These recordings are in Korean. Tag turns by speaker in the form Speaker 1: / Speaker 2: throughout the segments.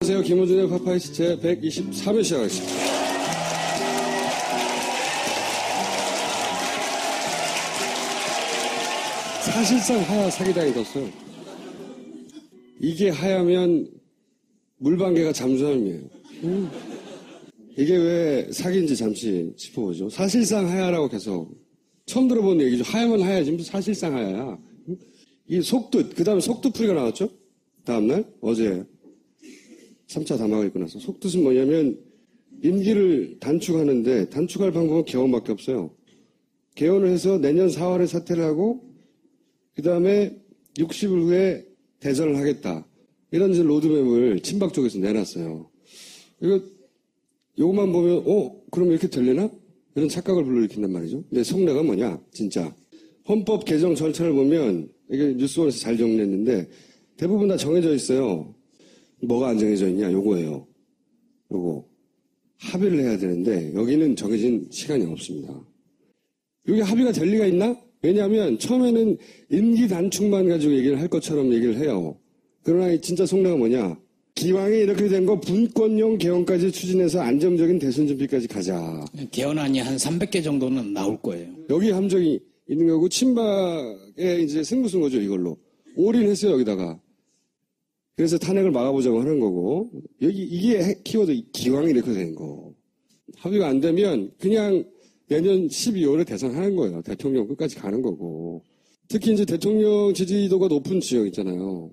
Speaker 1: 안녕하세요. 김호준의 파파이스 제 123회 시작하겠습니다. 사실상 하야 사기당이 떴어요. 이게 하야면 물방개가 잠수함이에요. 이게 왜 사기인지 잠시 짚어보죠. 사실상 하야라고 계속 처음 들어본 얘기죠. 하야면 하야지 무슨 사실상 하야야. 이 속뜻, 그 다음에 속뜻풀이가 나왔죠. 다음날 어제 3차 담화가 있고 나서 속뜻은 뭐냐면 임기를 단축하는데 단축할 방법은 개헌밖에 없어요. 개헌을 해서 내년 4월에 사퇴를 하고 그 다음에 60일 후에 대선을 하겠다. 이런 로드맵을 친박 쪽에서 내놨어요. 요것만 보면 그럼 이렇게 되려나? 이런 착각을 불러일으킨단 말이죠. 근데 속내가 뭐냐 진짜. 헌법 개정 절차를 보면 이게 뉴스원에서 잘 정리했는데 대부분 다 정해져 있어요. 뭐가 안 정해져 있냐? 요거예요. 요거. 합의를 해야 되는데 여기는 정해진 시간이 없습니다. 여기 합의가 될 리가 있나? 왜냐하면 처음에는 임기 단축만 가지고 얘기를 할 것처럼 얘기를 해요. 그러나 진짜 속내가 뭐냐? 기왕에 이렇게 된 거 분권용 개헌까지 추진해서 안정적인 대선 준비까지 가자.
Speaker 2: 개헌안이 한 300개 정도는 나올 거예요.
Speaker 1: 여기 함정이 있는 거고 친박에 이제 승부수인 거죠, 이걸로. 올인했어요, 여기다가. 그래서 탄핵을 막아보자고 하는 거고, 이게 키워드, 기왕에 이렇게 된 거. 합의가 안 되면 그냥 내년 12월에 대선하는 거예요. 대통령 끝까지 가는 거고. 특히 이제 대통령 지지도가 높은 지역 있잖아요.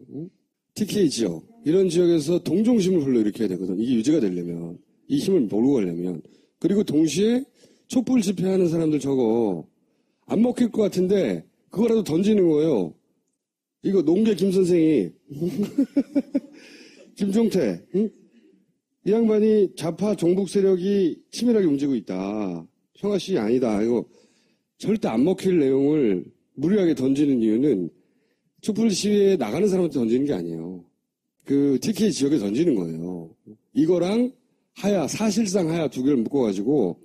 Speaker 1: TK 지역. 이런 지역에서 동정심을 불러일으켜야 되거든. 이게 유지가 되려면. 이 힘을 몰고 가려면. 그리고 동시에 촛불 집회하는 사람들 저거 안 먹힐 것 같은데 그거라도 던지는 거예요. 이거 농계 김 선생이 김종태 이 양반이 좌파 종북 세력이 치밀하게 움직이고 있다. 평화시 아니다. 이거 절대 안 먹힐 내용을 무리하게 던지는 이유는 촛불 시위에 나가는 사람한테 던지는 게 아니에요. 그 TK 지역에 던지는 거예요. 이거랑 하야, 사실상 하야 두 개를 묶어가지고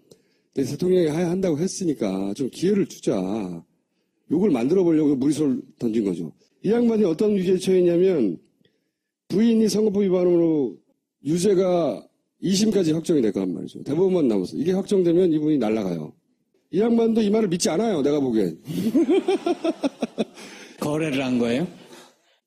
Speaker 1: 대통령이 하야 한다고 했으니까 좀 기회를 주자. 요걸 만들어 보려고 무리수를 던진 거죠. 이 양반이 어떤 위기에 처했냐면 부인이 선거법 위반으로 유죄가 2심까지 확정이 될 거란 말이죠. 대법원만 남았어. 이게 확정되면 이분이 날아가요. 이 양반도 이 말을 믿지 않아요. 내가 보기엔.
Speaker 2: 거래를 한 거예요?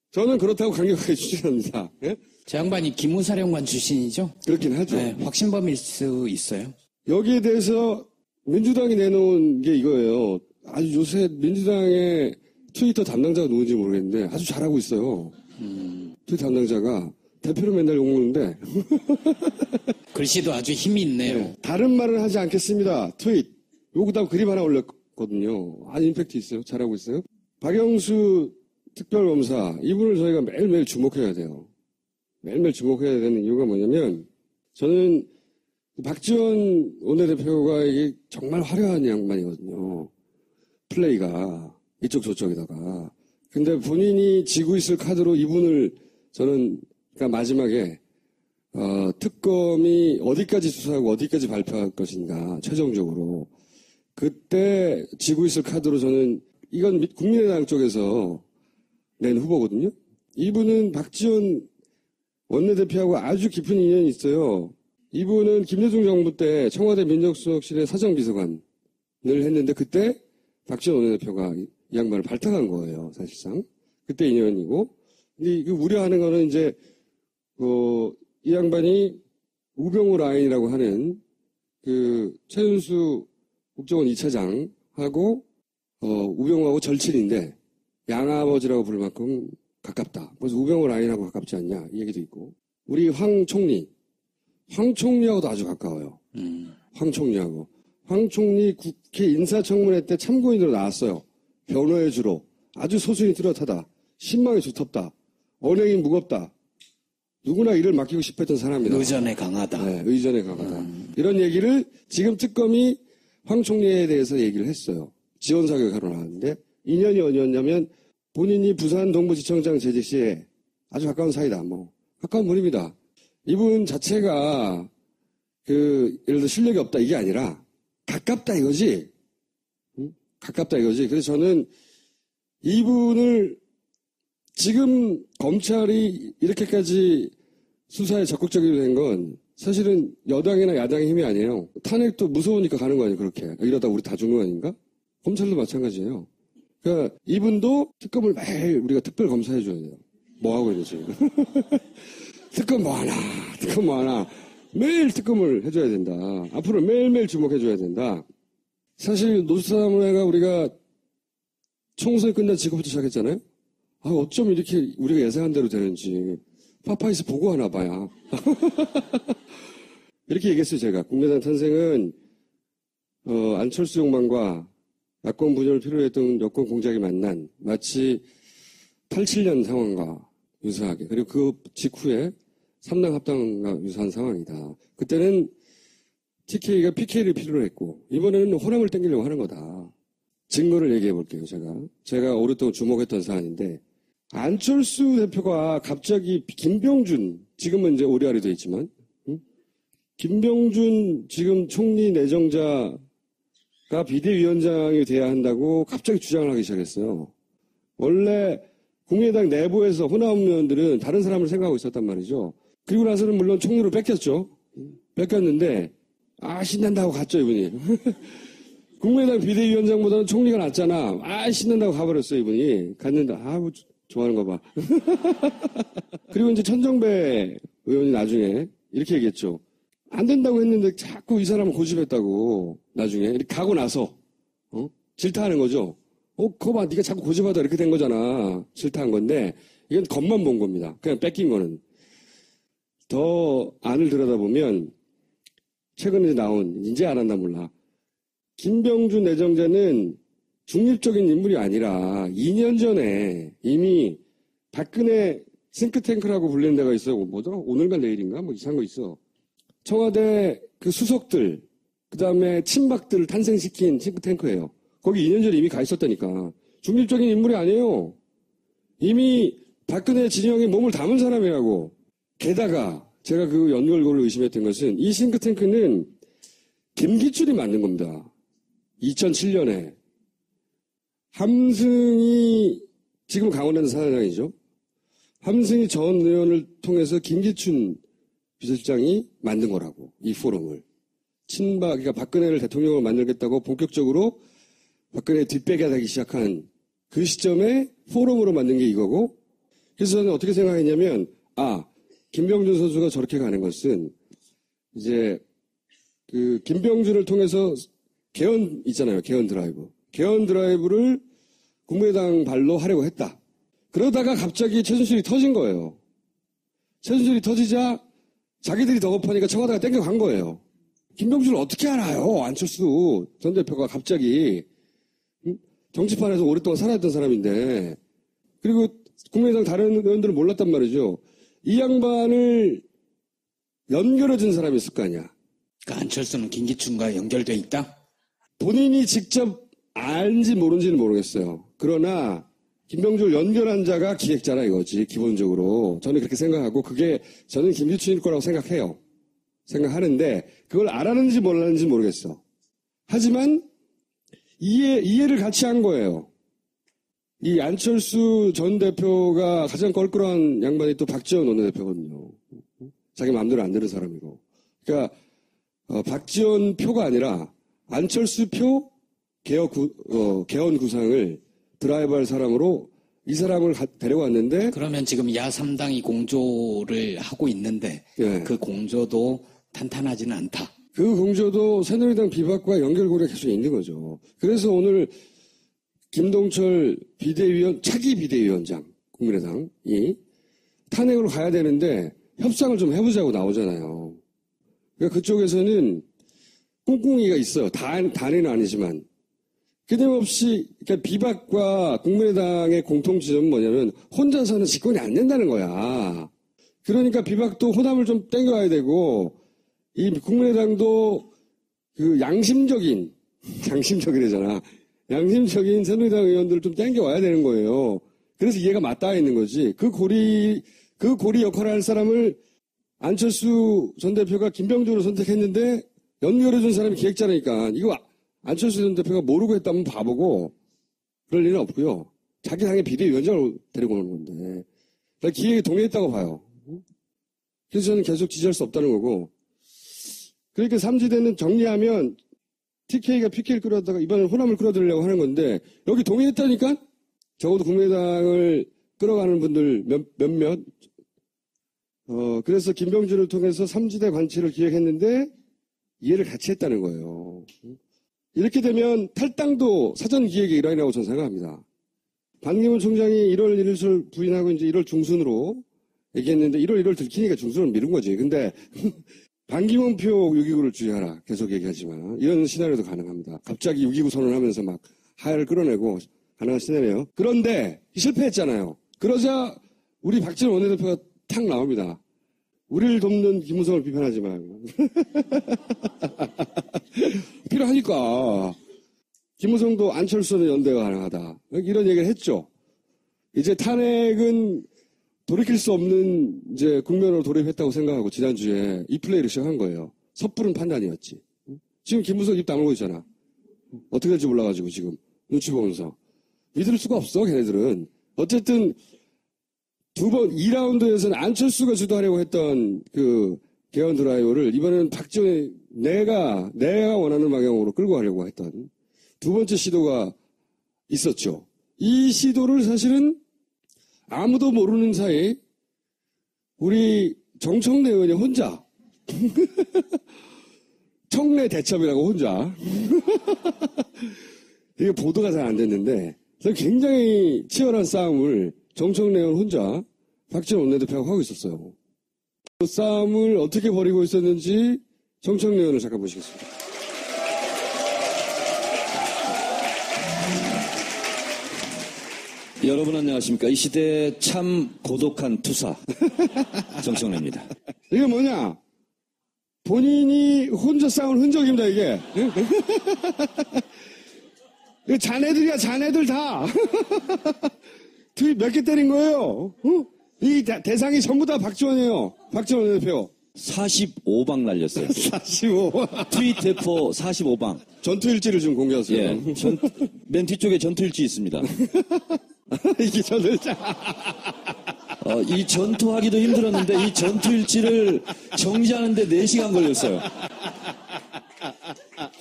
Speaker 1: 저는 그렇다고 강력하게 추진합니다. 예?
Speaker 2: 저 양반이 기무사령관 출신이죠?
Speaker 1: 그렇긴 하죠.
Speaker 2: 네, 확신범일 수 있어요.
Speaker 1: 여기에 대해서 민주당이 내놓은 게 이거예요. 아주 요새 민주당의 트위터 담당자가 누군지 모르겠는데 아주 잘하고 있어요. 트위터 담당자가 대표로 맨날 욕먹는데
Speaker 2: 글씨도 아주 힘이 있네요.
Speaker 1: 네, 다른 말은 하지 않겠습니다. 트윗. 요거다 그림 하나 올렸거든요. 아주 임팩트 있어요. 잘하고 있어요. 박영수 특별검사 이분을 저희가 매일매일 주목해야 돼요. 매일매일 주목해야 되는 이유가 뭐냐면 저는 박지원 원내대표가 이게 정말 화려한 양반이거든요. 플레이가 이쪽 저쪽에다가. 근데 본인이 지고 있을 카드로 이분을 저는 그러니까 마지막에 특검이 어디까지 수사하고 어디까지 발표할 것인가 최종적으로 그때 지고 있을 카드로 저는 이건 국민의당 쪽에서 낸 후보거든요. 이분은 박지원 원내대표하고 아주 깊은 인연이 있어요. 이분은 김대중 정부 때 청와대 민정수석실의 사정비서관을 했는데 그때 박지원 원내대표가 이 양반을 발탁한 거예요. 사실상. 그때 인연이고. 근데 우려하는 거는 이제 이 양반이 우병우 라인이라고 하는 그 최은수 국정원 2차장하고 우병우하고 절친인데 양아버지라고 부를 만큼 가깝다. 그래서 우병우 라인하고 가깝지 않냐 이 얘기도 있고. 우리 황 총리하고도 아주 가까워요. 황 총리하고. 황 총리 국회 인사청문회 때 참고인으로 나왔어요. 변호해 주로. 아주 소신이 뚜렷하다. 신망이 두텁다. 언행이 무겁다. 누구나 일을 맡기고 싶었던 사람이다.
Speaker 2: 의전에 강하다.
Speaker 1: 네, 의전에 강하다. 이런 얘기를 지금 특검이 황 총리에 대해서 얘기를 했어요. 지원 사격하러 나왔는데 인연이 어디였냐면 본인이 부산 동부지청장 재직 시에 아주 가까운 사이다. 가까운 분입니다. 이분 자체가 예를 들어 실력이 없다 이게 아니라 가깝다 이거지. 가깝다 이거지. 그래서 저는 이분을 지금 검찰이 이렇게까지 수사에 적극적이게 된 건 사실은 여당이나 야당의 힘이 아니에요. 탄핵도 무서우니까 가는 거 아니에요, 그렇게. 이러다 우리 다 죽는 거 아닌가? 검찰도 마찬가지예요. 그러니까 이분도 특검을 매일 우리가 특별 검사해 줘야 돼요. 뭐 하고 있는지. 특검 뭐 하나, 특검 뭐 하나. 매일 특검을 해줘야 된다. 앞으로 매일매일 주목해 줘야 된다. 사실 노사모네가 우리가 총선이 끝난 직후부터 시작했잖아요. 아, 어쩜 이렇게 우리가 예상한 대로 되는지. 파파이스 보고 하나 봐야. 이렇게 얘기했어요, 제가. 국민의당 탄생은, 안철수 욕망과 야권 분열을 필요로 했던 여권 공작이 만난 마치 87년 상황과 유사하게. 그리고 그 직후에 3당 합당과 유사한 상황이다. 그때는 TK가 PK를 필요로 했고, 이번에는 호남을 땡기려고 하는 거다. 증거를 얘기해 볼게요, 제가 오랫동안 주목했던 사안인데, 안철수 대표가 갑자기 김병준, 지금은 이제 오리알이 돼 있지만, 김병준 지금 총리 내정자가 비대위원장이 돼야 한다고 갑자기 주장을 하기 시작했어요. 원래 국민의당 내부에서 호남 의원들은 다른 사람을 생각하고 있었단 말이죠. 그리고 나서는 물론 총리로 뺏겼죠. 뺏겼는데, 신난다고 갔죠, 이분이. 국민의당 비대위원장보다는 총리가 낫잖아. 신난다고 가버렸어요, 이분이. 갔는데, 뭐, 좋아하는 거 봐. 그리고 이제 천정배 의원이 나중에 이렇게 얘기했죠. 안 된다고 했는데 자꾸 이 사람을 고집했다고 나중에 이렇게 가고 나서 질타하는 거죠. 그거 봐, 네가 자꾸 고집하다 이렇게 된 거잖아. 질타한 건데 이건 겉만 본 겁니다. 그냥 뺏긴 거는. 더 안을 들여다보면 최근에 나온 이제 알았나 몰라. 김병준 내정자는 중립적인 인물이 아니라 2년 전에 이미 박근혜 싱크탱크라고 불리는 데가 있어요. 뭐더라? 오늘과 내일인가? 뭐 이상한 거 있어. 청와대 그 수석들, 그 다음에 친박들을 탄생시킨 싱크탱크예요. 거기 2년 전에 이미 가 있었다니까. 중립적인 인물이 아니에요. 이미 박근혜 진영에 몸을 담은 사람이라고. 게다가 제가 그 연결고를 의심했던 것은 이 싱크탱크는 김기춘이 만든 겁니다. 2007년에. 함승이 지금 강원랜드 사장이죠. 함승이 전 의원을 통해서 김기춘 비서실장이 만든 거라고. 이 포럼을. 그러니까 박근혜를 대통령으로 만들겠다고 본격적으로 박근혜 뒷배기하기 시작한 그 시점에 포럼으로 만든 게 이거고. 그래서 저는 어떻게 생각했냐면 김병준 선수가 저렇게 가는 것은 이제 그 김병준을 통해서 개헌 있잖아요. 개헌 드라이브. 개헌 드라이브를 국민의당 발로 하려고 했다. 그러다가 갑자기 최순실이 터진 거예요. 최순실이 터지자 자기들이 더 급하니까 청와대가 땡겨간 거예요. 김병준을 어떻게 알아요? 안철수 전 대표가 갑자기 정치판에서 오랫동안 살아있던 사람인데. 그리고 국민의당 다른 의원들은 몰랐단 말이죠. 이 양반을 연결해준 사람이 있을 거 아니야.
Speaker 2: 그러니까 안철수는 김기춘과 연결돼 있다?
Speaker 1: 본인이 직접 알지 모른지는 모르겠어요. 그러나 김병준을 연결한 자가 기획자라 이거지, 기본적으로. 저는 그렇게 생각하고 그게 저는 김기춘일 거라고 생각해요. 생각하는데 그걸 알았는지 몰랐는지 모르겠어. 하지만 이해를 같이 한 거예요. 이 안철수 전 대표가 가장 껄끄러운 양반이 또 박지원 원내대표거든요. 자기 마음대로 안 되는 사람이고. 그러니까 박지원 표가 아니라 안철수 표 개헌 구상을 드라이브할 사람으로 이 사람을 데려왔는데.
Speaker 2: 그러면 지금 야3당이 공조를 하고 있는데
Speaker 1: 예.
Speaker 2: 그 공조도 탄탄하지는 않다.
Speaker 1: 그 공조도 새누리당 비박과 연결고리가 계속 있는 거죠. 그래서 오늘 김동철 차기 비대위원장 국민의당이 탄핵으로 가야 되는데 협상을 좀 해보자고 나오잖아요. 그러니까 그쪽에서는 꿍꿍이가 있어요. 다는 아니지만. 끊임없이, 그러니까 비박과 국민의당의 공통점은 뭐냐면 혼자서는 집권이 안 된다는 거야. 그러니까 비박도 호남을 좀 땡겨와야 되고, 이 국민의당도 그 양심적이래잖아. 양심적인 새누리당 의원들을 좀 땡겨와야 되는 거예요. 그래서 이해가 맞닿아 있는 거지. 그 고리 역할을 할 사람을 안철수 전 대표가 김병준으로 선택했는데 연결해준 사람이 기획자라니까. 이거 안철수 전 대표가 모르고 했다면 바보고 그럴 일은 없고요. 자기 당의 비대위원장을 데리고 오는 건데. 나 기획에 동의했다고 봐요. 그래서 저는 계속 지지할 수 없다는 거고. 그러니까 삼지대는 정리하면 TK가 PK를 끌어다가 이번엔 호남을 끌어들이려고 하는 건데 여기 동의했다니까? 적어도 국민의당을 끌어가는 분들 몇몇. 그래서 김병준을 통해서 삼지대 관치를 기획했는데 이해를 같이 했다는 거예요. 이렇게 되면 탈당도 사전 기획의 일환이라고 저는 생각합니다. 반기문 총장이 1월 1일 부인하고 이제 1월 중순으로 얘기했는데 1월 1일 들키니까 중순을 미룬 거지. 근데 반기문 표 6.29를 주의하라. 계속 얘기하지만 이런 시나리오도 가능합니다. 갑자기 6.29 선언하면서 막 하야를 끌어내고 가능한 시나리오. 그런데 실패했잖아요. 그러자 우리 박지원 원내대표가 탁 나옵니다. 우리를 돕는 김무성을 비판하지 말고. 필요하니까. 김무성도 안철수는 연대가 가능하다. 이런 얘기를 했죠. 이제 탄핵은 돌이킬 수 없는 이제 국면으로 돌입했다고 생각하고 지난주에 이 플레이를 시작한 거예요. 섣부른 판단이었지. 지금 김무성 입 다물고 있잖아. 어떻게 될지 몰라가지고 지금 눈치 보면서. 믿을 수가 없어 걔네들은. 어쨌든 2라운드에서는 안철수가 주도하려고 했던 그 개헌 드라이브를 이번에는 박지원이 내가 원하는 방향으로 끌고 가려고 했던 두 번째 시도가 있었죠. 이 시도를 사실은 아무도 모르는 사이 우리 정청래 의원이 혼자 청래 대첩이라고 혼자 이게 보도가 잘 안 됐는데 굉장히 치열한 싸움을 정청래 의원 혼자 박지원 원내대표가 하고 있었어요. 그 싸움을 어떻게 벌이고 있었는지 정청래 의원을 잠깐 보시겠습니다.
Speaker 3: 여러분 안녕하십니까. 이 시대의 참 고독한 투사 정청래입니다.
Speaker 1: 이게 뭐냐? 본인이 혼자 싸운 흔적입니다, 이게. 이거 자네들이야, 자네들 다. 몇 개 때린 거예요. 이 대상이 전부 다 박지원이에요. 박지원 대표.
Speaker 3: 45방 날렸어요.
Speaker 1: 45.
Speaker 3: 트윗 대포 45방.
Speaker 1: 전투일지를 좀 공개하세요.
Speaker 3: 예, 맨 뒤쪽에 전투일지 있습니다.
Speaker 1: 이게 전투일지.
Speaker 3: 이 전투하기도 힘들었는데 이 전투일지를 정지하는데 4시간 걸렸어요.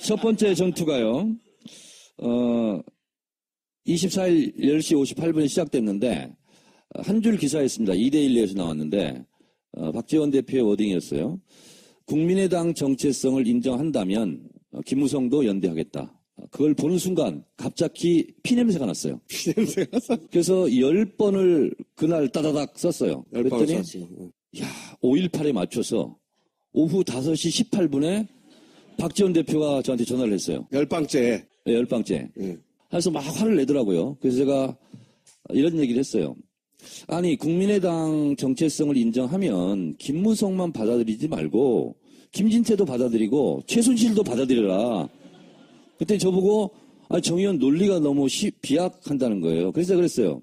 Speaker 3: 첫 번째 전투가요. 24일 10시 58분에 시작됐는데 한 줄 기사였습니다. 2대1에서 나왔는데 박지원 대표의 워딩이었어요. 국민의당 정체성을 인정한다면 김무성도 연대하겠다. 그걸 보는 순간 갑자기 피냄새가 났어요.
Speaker 1: 피냄새가 났어?
Speaker 3: 그래서 10번을 그날 따다닥 썼어요.
Speaker 1: 10번을
Speaker 3: 그랬더니
Speaker 1: 썼어.
Speaker 3: 5.18에 맞춰서 오후 5시 18분에 박지원 대표가 저한테 전화를 했어요.
Speaker 1: 10방째.
Speaker 3: 네, 10방째. 그래서 막 화를 내더라고요. 그래서 제가 이런 얘기를 했어요. 아니 국민의당 정체성을 인정하면 김무성만 받아들이지 말고 김진태도 받아들이고 최순실도 받아들여라. 그때 저보고 정 의원 논리가 너무 비약한다는 거예요. 그래서 제가 그랬어요.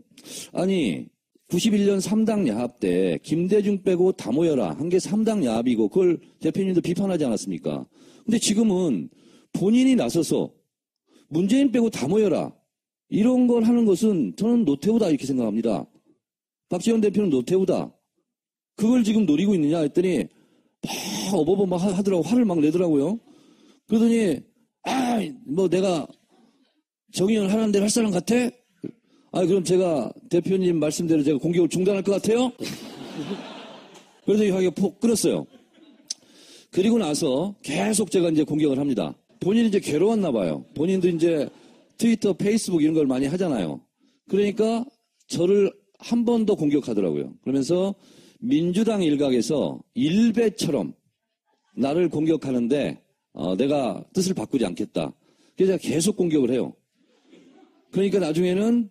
Speaker 3: 아니 91년 3당 야합 때 김대중 빼고 다 모여라. 한 게 3당 야합이고 그걸 대표님도 비판하지 않았습니까? 근데 지금은 본인이 나서서 문재인 빼고 다 모여라. 이런 걸 하는 것은 저는 노태우다 이렇게 생각합니다. 박지원 대표는 노태우다. 그걸 지금 노리고 있느냐 했더니 막 어버버 막 하더라고. 화를 막 내더라고요. 그러더니 뭐 내가 정의원 하는 대로 할 사람 같아? 그럼 제가 대표님 말씀대로 제가 공격을 중단할 것 같아요? 그래서 이 화기가 폭 끓었어요. 그리고 나서 계속 제가 이제 공격을 합니다. 본인이 이제 괴로웠나 봐요. 본인도 이제 트위터, 페이스북 이런 걸 많이 하잖아요. 그러니까 저를 한 번 더 공격하더라고요. 그러면서 민주당 일각에서 일베처럼 나를 공격하는데 내가 뜻을 바꾸지 않겠다. 그래서 제가 계속 공격을 해요. 그러니까 나중에는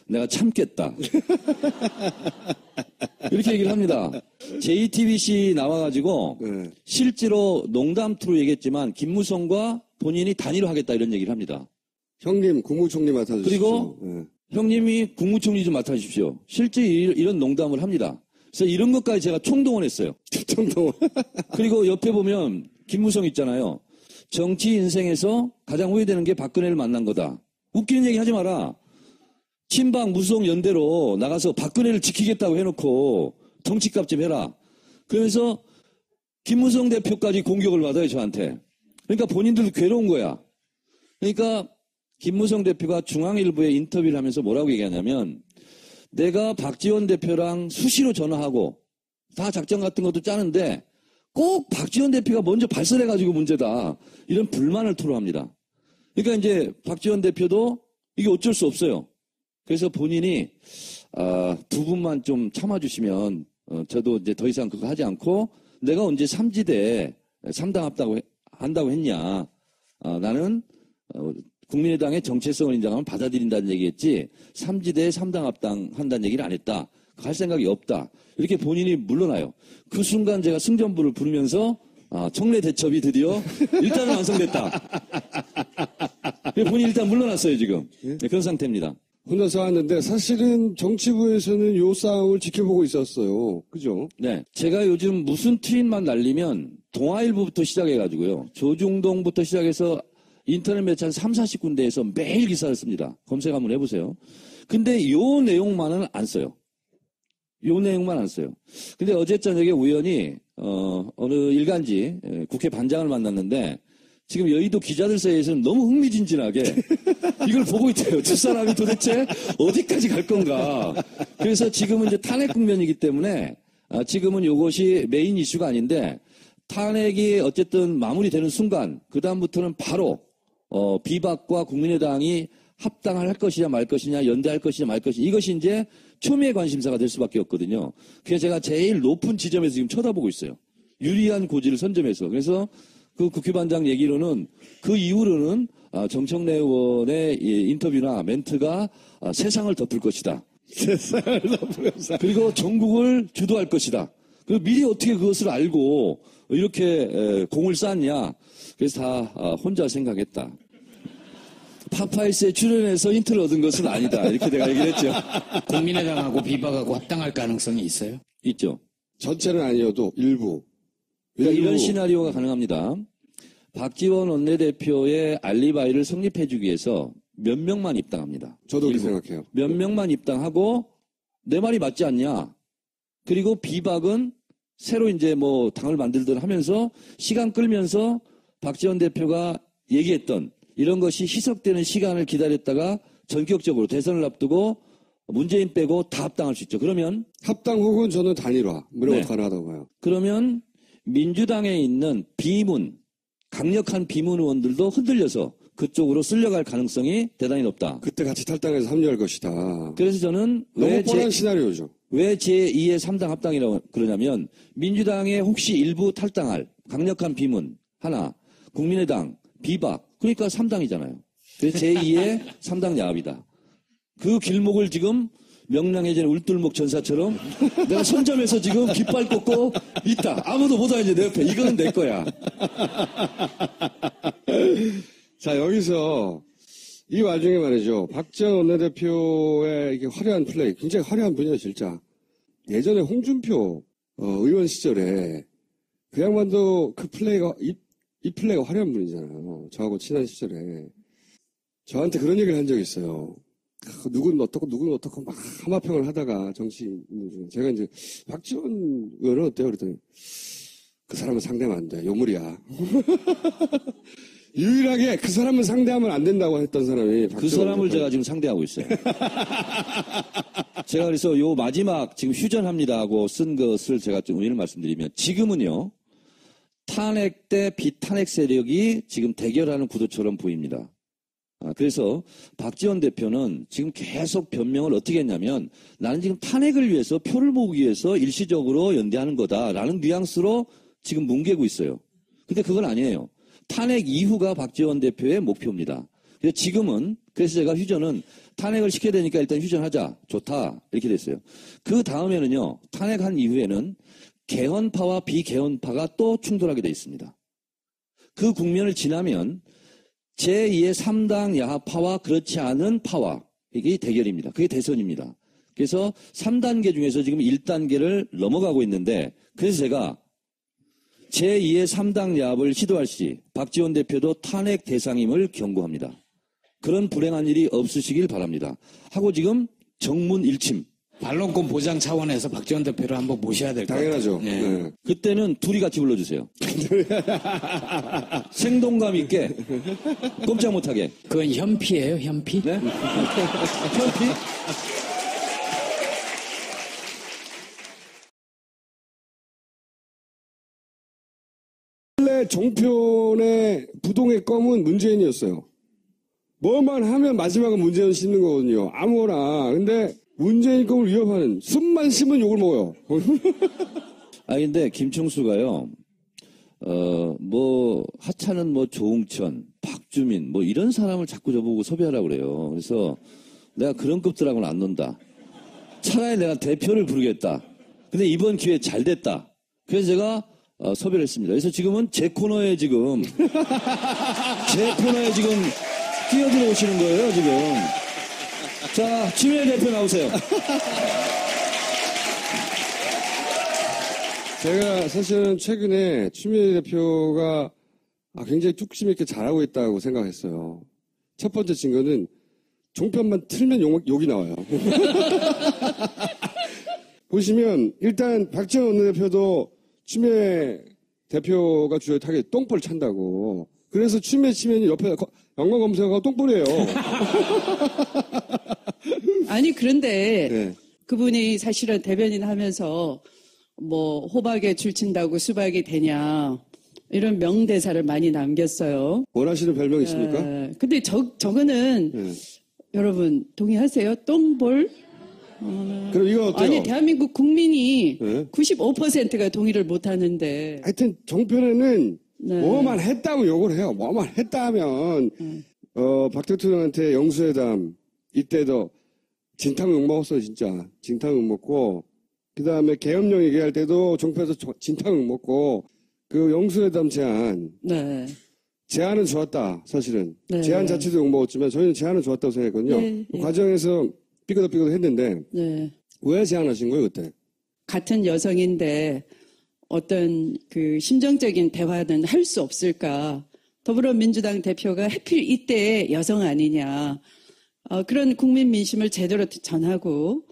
Speaker 3: 내가 참겠다. 이렇게 얘기를 합니다. JTBC 나와가지고 실제로 농담투로 얘기했지만 김무성과 본인이 단일화 하겠다 이런 얘기를 합니다.
Speaker 1: 형님 국무총리 맡아주십시오.
Speaker 3: 그리고 형님이 국무총리 좀 맡아주십시오. 실제 이런 농담을 합니다. 그래서 이런 것까지 제가 총동원했어요.
Speaker 1: 총동원.
Speaker 3: 그리고 옆에 보면 김무성 있잖아요. 정치 인생에서 가장 후회되는 게 박근혜를 만난 거다. 웃기는 얘기 하지 마라. 친박 무성 연대로 나가서 박근혜를 지키겠다고 해놓고 정치값 좀 해라. 그러면서 김무성 대표까지 공격을 받아요, 저한테. 그러니까 본인들도 괴로운 거야. 그러니까 김무성 대표가 중앙일보에 인터뷰를 하면서 뭐라고 얘기하냐면 내가 박지원 대표랑 수시로 전화하고 다 작전 같은 것도 짜는데 꼭 박지원 대표가 먼저 발설해가지고 문제다. 이런 불만을 토로합니다. 그러니까 이제 박지원 대표도 이게 어쩔 수 없어요. 그래서 본인이 두 분만 좀 참아주시면 저도 이제 더 이상 그거 하지 않고 내가 언제 3지대 3당 합다고 한다고 했냐. 나는 국민의당의 정체성을 인정하면 받아들인다는 얘기했지 3지대에 3당 합당 한다는 얘기를 안 했다. 할 생각이 없다. 이렇게 본인이 물러나요. 그 순간 제가 승전부를 부르면서 청래 대첩이 드디어 일단은 완성됐다. 본인이 일단 물러났어요 지금. 네, 그런 상태입니다.
Speaker 1: 혼자서 왔는데 사실은 정치부에서는 요 싸움을 지켜보고 있었어요. 그죠?
Speaker 3: 네. 제가 요즘 무슨 트윗만 날리면 동아일보부터 시작해가지고요. 조중동부터 시작해서 인터넷 매체 한 3, 40군데에서 매일 기사를 씁니다. 검색 한번 해보세요. 근데 요 내용만은 안 써요. 요 내용만 안 써요. 근데 어제 저녁에 우연히 어느 일간지 국회 반장을 만났는데 지금 여의도 기자들 사이에서는 너무 흥미진진하게 이걸 보고 있대요. 두 사람이 도대체 어디까지 갈 건가. 그래서 지금은 이제 탄핵 국면이기 때문에 지금은 이것이 메인 이슈가 아닌데 탄핵이 어쨌든 마무리되는 순간 그 다음부터는 바로 비박과 국민의당이 합당을 할 것이냐 말 것이냐 연대할 것이냐 말 것이냐 이것이 이제 초미의 관심사가 될 수밖에 없거든요. 그래서 제가 제일 높은 지점에서 지금 쳐다보고 있어요. 유리한 고지를 선점해서. 그래서 그 국회반장 얘기로는 그 이후로는 정청래 의원의 인터뷰나 멘트가 세상을 덮을 것이다.
Speaker 1: 세상을 덮으면서.
Speaker 3: 그리고 전국을 주도할 것이다. 그리고 미리 어떻게 그것을 알고 이렇게 공을 쌓았냐. 그래서 다 혼자 생각했다. 파파이스에 출연해서 힌트를 얻은 것은 아니다. 이렇게 내가 얘기를 했죠.
Speaker 2: 국민의당하고 비박하고 합당할 가능성이 있어요?
Speaker 3: 있죠.
Speaker 1: 전체는 아니어도 일부.
Speaker 3: 그러니까 이런 시나리오가 가능합니다. 박지원 원내대표의 알리바이를 성립해주기 위해서 몇 명만 입당합니다.
Speaker 1: 저도 그렇게 생각해요.
Speaker 3: 몇 명만 입당하고 내 말이 맞지 않냐. 그리고 비박은 새로 이제 뭐 당을 만들든 하면서 시간 끌면서 박지원 대표가 얘기했던 이런 것이 희석되는 시간을 기다렸다가 전격적으로 대선을 앞두고 문재인 빼고 다 합당할 수 있죠. 그러면
Speaker 1: 합당 혹은 저는 단일화 이런
Speaker 3: 네.
Speaker 1: 것도 가능하다고 봐요.
Speaker 3: 그러면 민주당에 있는 비문 강력한 비문 의원들도 흔들려서 그쪽으로 쓸려갈 가능성이 대단히 높다.
Speaker 1: 그때 같이 탈당해서 합류할 것이다.
Speaker 3: 그래서 저는
Speaker 1: 너무 뻔한 시나리오죠.
Speaker 3: 왜 제2의 3당 합당이라고 그러냐면 민주당에 혹시 일부 탈당할 강력한 비문 하나, 국민의당, 비박 그러니까 3당이잖아요. 그래서 제2의 3당 야합이다. 그 길목을 지금 명량해진 울돌목 전사처럼 내가 선점해서 지금 깃발 꽂고 있다. 아무도 못 와 이제 내 옆에. 이거는 내 거야.
Speaker 1: 자, 여기서 이 와중에 말이죠. 박지원 원내대표의 이게 화려한 플레이, 굉장히 화려한 분이에요, 진짜. 예전에 홍준표 의원 시절에 그 양반도 그 플레이가 이 플레이가 화려한 분이잖아요. 저하고 친한 시절에. 저한테 그런 얘기를 한 적이 있어요. 누구는 어떻고 막 하마평을 하다가 정치인들 중에 제가 이제 박지원 의원은 어때요? 그랬더니 그 사람은 상대하면 안 돼. 요물이야. 유일하게 그 사람은 상대하면 안 된다고 했던 사람이
Speaker 3: 그 사람을 제가 지금 상대하고 있어요. 제가 그래서 요 마지막 지금 휴전합니다 하고 쓴 것을 제가 좀 의미를 말씀드리면 지금은요. 탄핵 때 비탄핵 세력이 지금 대결하는 구도처럼 보입니다. 그래서 박지원 대표는 지금 계속 변명을 어떻게 했냐면 나는 지금 탄핵을 위해서 표를 모으기 위해서 일시적으로 연대하는 거다라는 뉘앙스로 지금 뭉개고 있어요. 근데 그건 아니에요. 탄핵 이후가 박지원 대표의 목표입니다. 그래서 지금은 그래서 제가 휴전은 탄핵을 시켜야 되니까 일단 휴전하자. 좋다. 이렇게 됐어요. 그 다음에는요. 탄핵한 이후에는 개헌파와 비개헌파가 또 충돌하게 돼 있습니다. 그 국면을 지나면 제2의 3당 야합파와 그렇지 않은 파와 이게 대결입니다. 그게 대선입니다. 그래서 3단계 중에서 지금 1단계를 넘어가고 있는데 그래서 제가 제2의 3당 야합을 시도할 시 박지원 대표도 탄핵 대상임을 경고합니다. 그런 불행한 일이 없으시길 바랍니다. 하고 지금 정문 일침
Speaker 2: 반론권 보장 차원에서 박지원 대표를 한번 모셔야 될 것 같아요.
Speaker 1: 당연하죠.
Speaker 2: 네.
Speaker 1: 네.
Speaker 3: 그때는 둘이 같이 불러주세요. 생동감 있게, 꼼짝 못하게.
Speaker 2: 그건 현피예요, 현피?
Speaker 3: 네? 현피?
Speaker 1: 원래 종편의 부동의 껌은 문재인이었어요. 뭐만 하면 마지막은 문재인 씹는 거거든요. 아무거나. 근데 문재인 껌을 위협하는 숨만 쉬면 욕을 먹어요.
Speaker 3: 근데 김충수가요, 하차는 조웅천, 박주민, 이런 사람을 자꾸 저보고 섭외하라고 그래요. 그래서 내가 그런 급들하고는 안 논다. 차라리 내가 대표를 부르겠다. 근데 이번 기회 잘 됐다. 그래서 제가 섭외를 했습니다. 그래서 지금은 제 코너에 지금 끼어들어 오시는 거예요, 지금. 자, 추미애 대표 나오세요.
Speaker 1: 제가 사실은 최근에 추미애 대표가 굉장히 뚝심 있게 잘하고 있다고 생각했어요. 첫 번째 증거는 종편만 틀면 욕이 나와요. 보시면 일단 박지원 원내대표도 추미애 대표가 주요 타겟 똥볼 찬다고. 그래서 추미애 치면이 옆에 연관 검색어가 똥볼이에요.
Speaker 4: 아니 그런데
Speaker 1: 네.
Speaker 4: 그분이 사실은 대변인 하면서 호박에 줄친다고 수박이 되냐 이런 명대사를 많이 남겼어요.
Speaker 1: 원하시는 별명 있습니까?
Speaker 4: 근데 저거는
Speaker 1: 네.
Speaker 4: 여러분 동의하세요? 똥볼?
Speaker 1: 그럼 이거 어때요?
Speaker 4: 아니 대한민국 국민이
Speaker 1: 네.
Speaker 4: 95%가 동의를 못 하는데
Speaker 1: 하여튼 종편에는
Speaker 4: 네.
Speaker 1: 뭐만 했다고 욕을 해요. 뭐만 했다 하면 박 대통령한테 영수회담 이때도 진탕 욕 먹었어요. 진짜 진탕 욕 먹고 그 다음에 계엄령 얘기할 때도 종편에서 진탕 욕 먹고 그 영수회담 제안은 좋았다. 사실은
Speaker 4: 네.
Speaker 1: 제안 자체도 욕 먹었지만 저희는 제안은 좋았다고 생각했거든요.
Speaker 4: 네.
Speaker 1: 그 과정에서 삐그덕 했는데
Speaker 4: 네.
Speaker 1: 왜 제안하신 거예요 그때?
Speaker 4: 같은 여성인데 어떤 그 심정적인 대화는 할 수 없을까? 더불어민주당 대표가 하필 이때 여성 아니냐? 그런 국민 민심을 제대로 전하고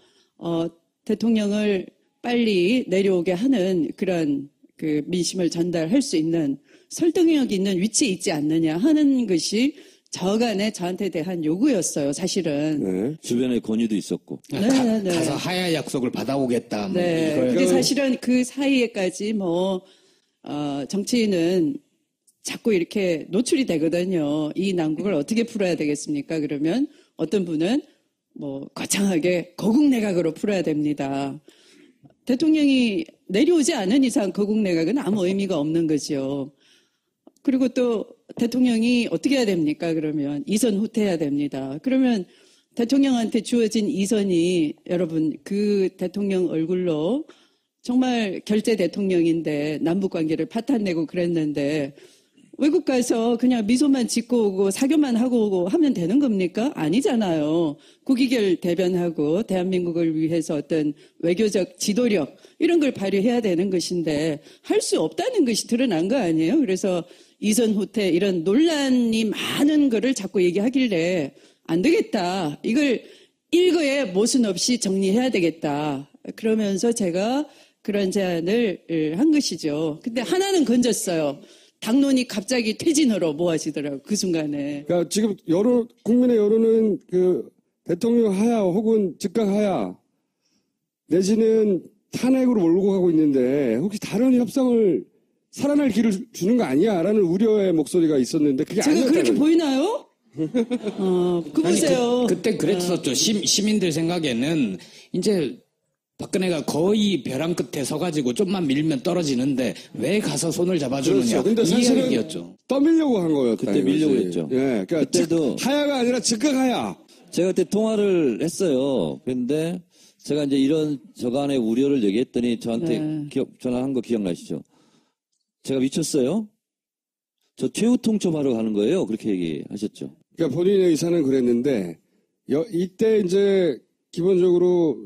Speaker 4: 대통령을 빨리 내려오게 하는 그런 그 민심을 전달할 수 있는 설득력 있는 위치에 있지 않느냐 하는 것이 저한테 대한 요구였어요, 사실은.
Speaker 1: 네.
Speaker 3: 주변에 권유도 있었고.
Speaker 4: 네.
Speaker 2: 가서 하야 약속을 받아오겠다.
Speaker 4: 네.
Speaker 2: 이걸
Speaker 4: 근데 사실은 그 사이에까지 정치인은 자꾸 이렇게 노출이 되거든요. 이 난국을 어떻게 풀어야 되겠습니까? 그러면 어떤 분은 거창하게 거국내각으로 풀어야 됩니다. 대통령이 내려오지 않은 이상 거국내각은 아무 의미가 없는 거죠. 그리고 또 대통령이 어떻게 해야 됩니까? 그러면 이선 후퇴해야 됩니다. 그러면 대통령한테 주어진 이선이 여러분 그 대통령 얼굴로 정말 결재 대통령인데 남북관계를 파탄내고 그랬는데 외국 가서 그냥 미소만 짓고 오고 사교만 하고 오고 하면 되는 겁니까? 아니잖아요. 국익을 대변하고 대한민국을 위해서 어떤 외교적 지도력 이런 걸 발휘해야 되는 것인데 할 수 없다는 것이 드러난 거 아니에요? 그래서 이선 후퇴 이런 논란이 많은 거를 자꾸 얘기하길래 안 되겠다. 이걸 일거에 모순 없이 정리해야 되겠다. 그러면서 제가 그런 제안을 한 것이죠. 근데 하나는 건졌어요. 당론이 갑자기 퇴진으로 모아지더라고요. 그 순간에.
Speaker 1: 그러니까 지금 국민의 여론은 그 대통령 하야 혹은 즉각 하야 내지는 탄핵으로 몰고 가고 있는데 혹시 다른 협상을 살아날 길을 주는 거 아니야라는 우려의 목소리가 있었는데 그게
Speaker 4: 제가
Speaker 1: 아니었다는
Speaker 4: 그렇게 보이나요? 보세요.
Speaker 2: 그때 그랬었죠. 시민들 생각에는 이제 박근혜가 거의 벼랑 끝에 서가지고 좀만 밀면 떨어지는데 왜 가서 손을 잡아주느냐.
Speaker 1: 그렇죠. 근데
Speaker 2: 이
Speaker 1: 사실은
Speaker 2: 이야기였죠.
Speaker 1: 떠밀려고 한 거였다.
Speaker 3: 그때 밀려고
Speaker 1: 이거지.
Speaker 3: 했죠.
Speaker 1: 예, 그러니까
Speaker 3: 그때도
Speaker 1: 하야가 아니라 즉각 하야.
Speaker 3: 제가 그때 통화를 했어요. 그런데 제가 이제 이런 저간의 우려를 얘기했더니 저한테 전화한 거 기억나시죠? 제가 미쳤어요? 저 최후 통첩하러 가는 거예요. 그렇게 얘기하셨죠.
Speaker 1: 그러니까 본인의 의사는 그랬는데 이때 이제 기본적으로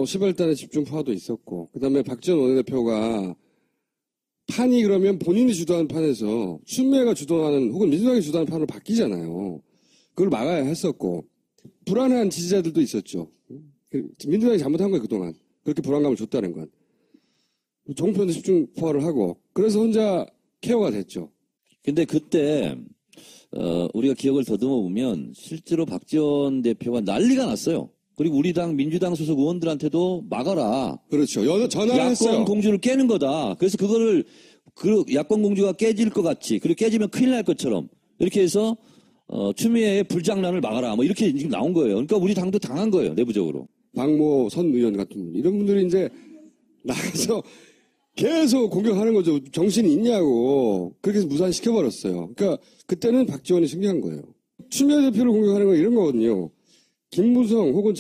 Speaker 1: 시발단의 집중파도 있었고 그다음에 박지원 원내대표가 판이 그러면 본인이 주도한 판에서 추미애가 주도하는 혹은 민주당이 주도하는 판으로 바뀌잖아요. 그걸 막아야 했었고 불안한 지지자들도 있었죠. 민주당이 잘못한 거예요, 그동안. 그렇게 불안감을 줬다는 건. 종편도 집중포화를 하고, 그래서 혼자 케어가 됐죠.
Speaker 3: 근데 그때, 우리가 기억을 더듬어 보면 실제로 박지원 대표가 난리가 났어요. 그리고 우리 당, 민주당 소속 의원들한테도 막아라.
Speaker 1: 그렇죠. 전화를
Speaker 3: 야권
Speaker 1: 했어요.
Speaker 3: 공주를 깨는 거다. 그래서 그거를, 야권 공주가 깨질 것 같이, 그리고 깨지면 큰일 날 것처럼, 이렇게 해서, 추미애의 불장난을 막아라. 뭐 이렇게 지금 나온 거예요. 그러니까 우리 당도 당한 거예요, 내부적으로.
Speaker 1: 박모 선 의원 같은 분, 이런 분들이 이제 나가서 계속 공격하는 거죠. 정신이 있냐고. 그렇게 해서 무산시켜버렸어요. 그러니까 그때는 박지원이 승리한 거예요. 추미애 대표를 공격하는 건 이런 거거든요. 김무성 혹은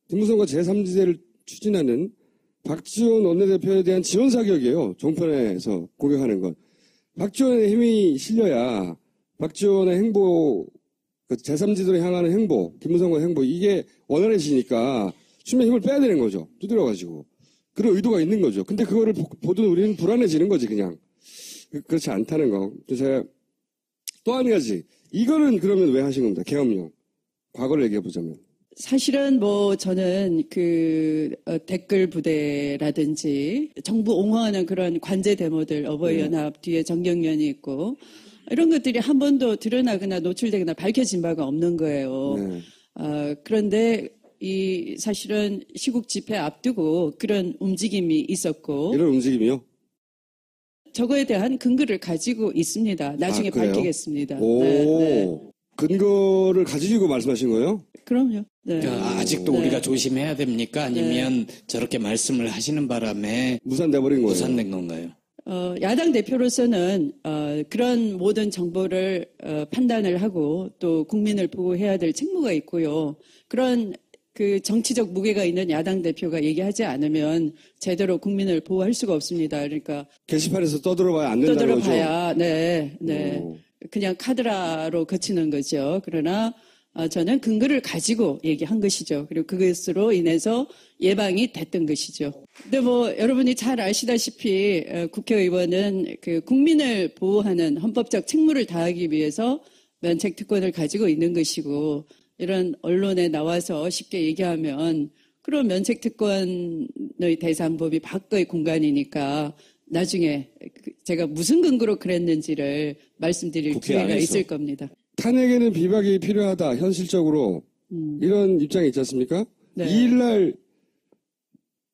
Speaker 1: 김무성과 제3지대를 추진하는 박지원 원내대표에 대한 지원 사격이에요. 종편에서 공격하는 건. 박지원의 힘이 실려야 박지원의 행보, 제3지대로 향하는 행보, 김무성과 행보, 이게 원활해지니까 추미애 힘을 빼야 되는 거죠. 두드려가지고. 그런 의도가 있는 거죠. 근데 그거를 보던 우리는 불안해지는 거지, 그냥. 그렇지 않다는 거. 그래서 제가 또 한 가지. 이거는 그러면 왜 하신 겁니다. 계엄령. 과거를 얘기해보자면.
Speaker 4: 사실은 뭐 저는 댓글 부대라든지 정부 옹호하는 그런 관제 데모들, 어버이연합 뒤에 정경련이 있고 이런 것들이 한 번도 드러나거나 노출되거나 밝혀진 바가 없는 거예요.
Speaker 1: 네.
Speaker 4: 그런데 사실은 시국 집회 앞두고 그런 움직임이 있었고
Speaker 1: 이런 움직임이요?
Speaker 4: 저거에 대한 근거를 가지고 있습니다. 나중에
Speaker 1: 그래요?
Speaker 4: 밝히겠습니다.
Speaker 1: 오,
Speaker 4: 네.
Speaker 1: 근거를 가지고 말씀하신 거예요?
Speaker 4: 그럼요. 네.
Speaker 2: 아직도
Speaker 4: 네.
Speaker 2: 우리가 조심해야 됩니까? 아니면 저렇게 말씀을 하시는 바람에
Speaker 1: 무산돼버린 거예요.
Speaker 2: 무산된 건가요?
Speaker 4: 야당 대표로서는 그런 모든 정보를 판단을 하고 또 국민을 보호해야 될 책무가 있고요. 그런 그 정치적 무게가 있는 야당 대표가 얘기하지 않으면 제대로 국민을 보호할 수가 없습니다. 그러니까
Speaker 1: 게시판에서 떠들어봐야 안 된다는 거죠?
Speaker 4: 떠들어봐야 네.
Speaker 1: 오.
Speaker 4: 그냥 카드라로 그치는 거죠. 그러나 저는 근거를 가지고 얘기한 것이죠. 그리고 그것으로 인해서 예방이 됐던 것이죠. 근데 뭐 여러분이 잘 아시다시피 국회의원은 그 국민을 보호하는 헌법적 책무를 다하기 위해서 면책 특권을 가지고 있는 것이고 이런 언론에 나와서 쉽게 얘기하면 그런 면책 특권의 대상법이 밖의 공간이니까 나중에 제가 무슨 근거로 그랬는지를 말씀드릴 기회가 있을 겁니다.
Speaker 1: 탄핵에는 비박이 필요하다, 현실적으로. 이런 입장이 있지 않습니까?
Speaker 4: 네.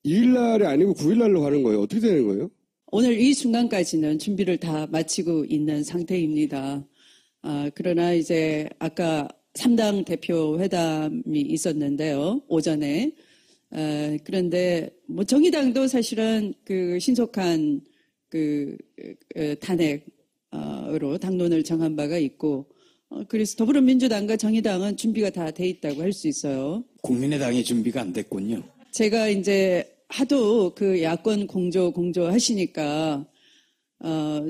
Speaker 1: 2일날이 아니고 9일날로 가는 거예요. 어떻게 되는 거예요?
Speaker 4: 오늘 이 순간까지는 준비를 다 마치고 있는 상태입니다. 그러나 이제 아까 3당 대표 회담이 있었는데요. 오전에. 그런데 뭐 정의당도 사실은 그 신속한 탄핵으로 당론을 정한 바가 있고 그래서 더불어민주당과 정의당은 준비가 다 돼 있다고 할 수 있어요.
Speaker 2: 국민의당이 준비가 안 됐군요.
Speaker 4: 제가 이제 하도 그 야권 공조 하시니까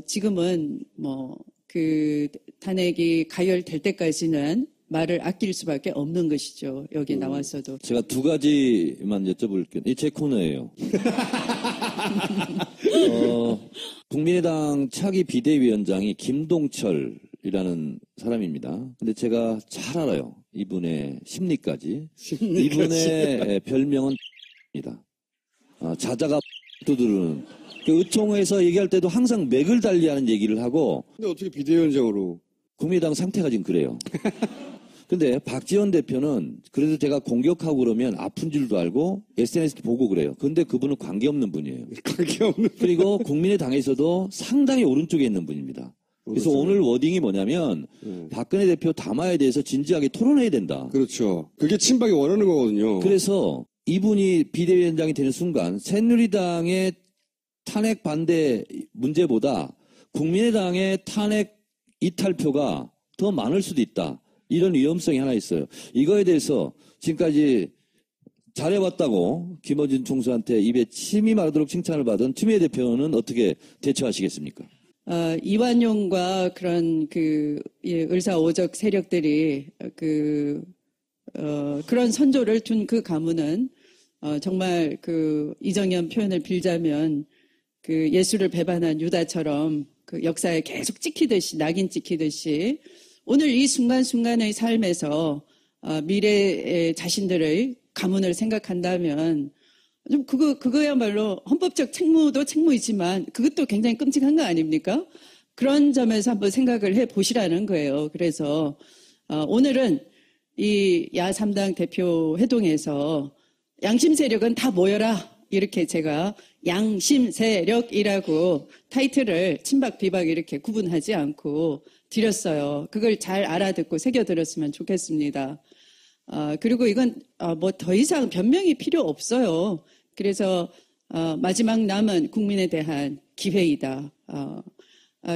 Speaker 4: 지금은 뭐 그 탄핵이 가열될 때까지는 말을 아낄 수밖에 없는 것이죠. 여기 나와서도.
Speaker 3: 제가 두 가지만 여쭤볼게요. 이 제 코너예요. 국민의당 차기 비대위원장이 김동철이라는 사람입니다. 근데 제가 잘 알아요. 이분의 심리까지. 이분의 별명은 입니다. 자자가 두드르는. 의총에서 얘기할 때도 항상 맥을 달리하는 얘기를 하고.
Speaker 1: 근데 어떻게 비대위원장으로?
Speaker 3: 국민의당 상태가 지금 그래요. 근데 박지원 대표는 그래도 제가 공격하고 그러면 아픈 줄도 알고 SNS도 보고 그래요. 근데 그분은 관계없는 분이에요.
Speaker 1: 관계없는.
Speaker 3: 그리고 국민의당에서도 상당히 오른쪽에 있는 분입니다. 그래서 오늘 워딩이 뭐냐면 박근혜 대표 담화에 대해서 진지하게 토론해야 된다.
Speaker 1: 그렇죠. 그게 친박이 원하는 거거든요.
Speaker 3: 그래서 이분이 비대위원장이 되는 순간 새누리당의 탄핵 반대 문제보다 국민의당의 탄핵 이탈표가 더 많을 수도 있다. 이런 위험성이 하나 있어요. 이거에 대해서 지금까지 잘해왔다고 김어준 총수한테 입에 침이 마르도록 칭찬을 받은 추미애 대표는 어떻게 대처하시겠습니까?
Speaker 4: 이완용과 그런 을사오적 세력들이 그런 선조를 둔 그 가문은 정말 이정현 표현을 빌자면 예수를 배반한 유다처럼 역사에 계속 찍히듯이 낙인 찍히듯이 오늘 이 순간순간의 삶에서 미래의 자신들의 가문을 생각한다면 좀 그거야말로 헌법적 책무도 책무이지만 그것도 굉장히 끔찍한 거 아닙니까? 그런 점에서 한번 생각을 해 보시라는 거예요. 그래서 오늘은 이 야3당 대표 회동에서 양심 세력은 다 모여라. 이렇게 제가 양심 세력이라고 타이틀을 친박 비박 이렇게 구분하지 않고 드렸어요. 그걸 잘 알아듣고 새겨들었으면 좋겠습니다. 그리고 이건 뭐 더 이상 변명이 필요 없어요. 그래서 마지막 남은 국민에 대한 기회이다.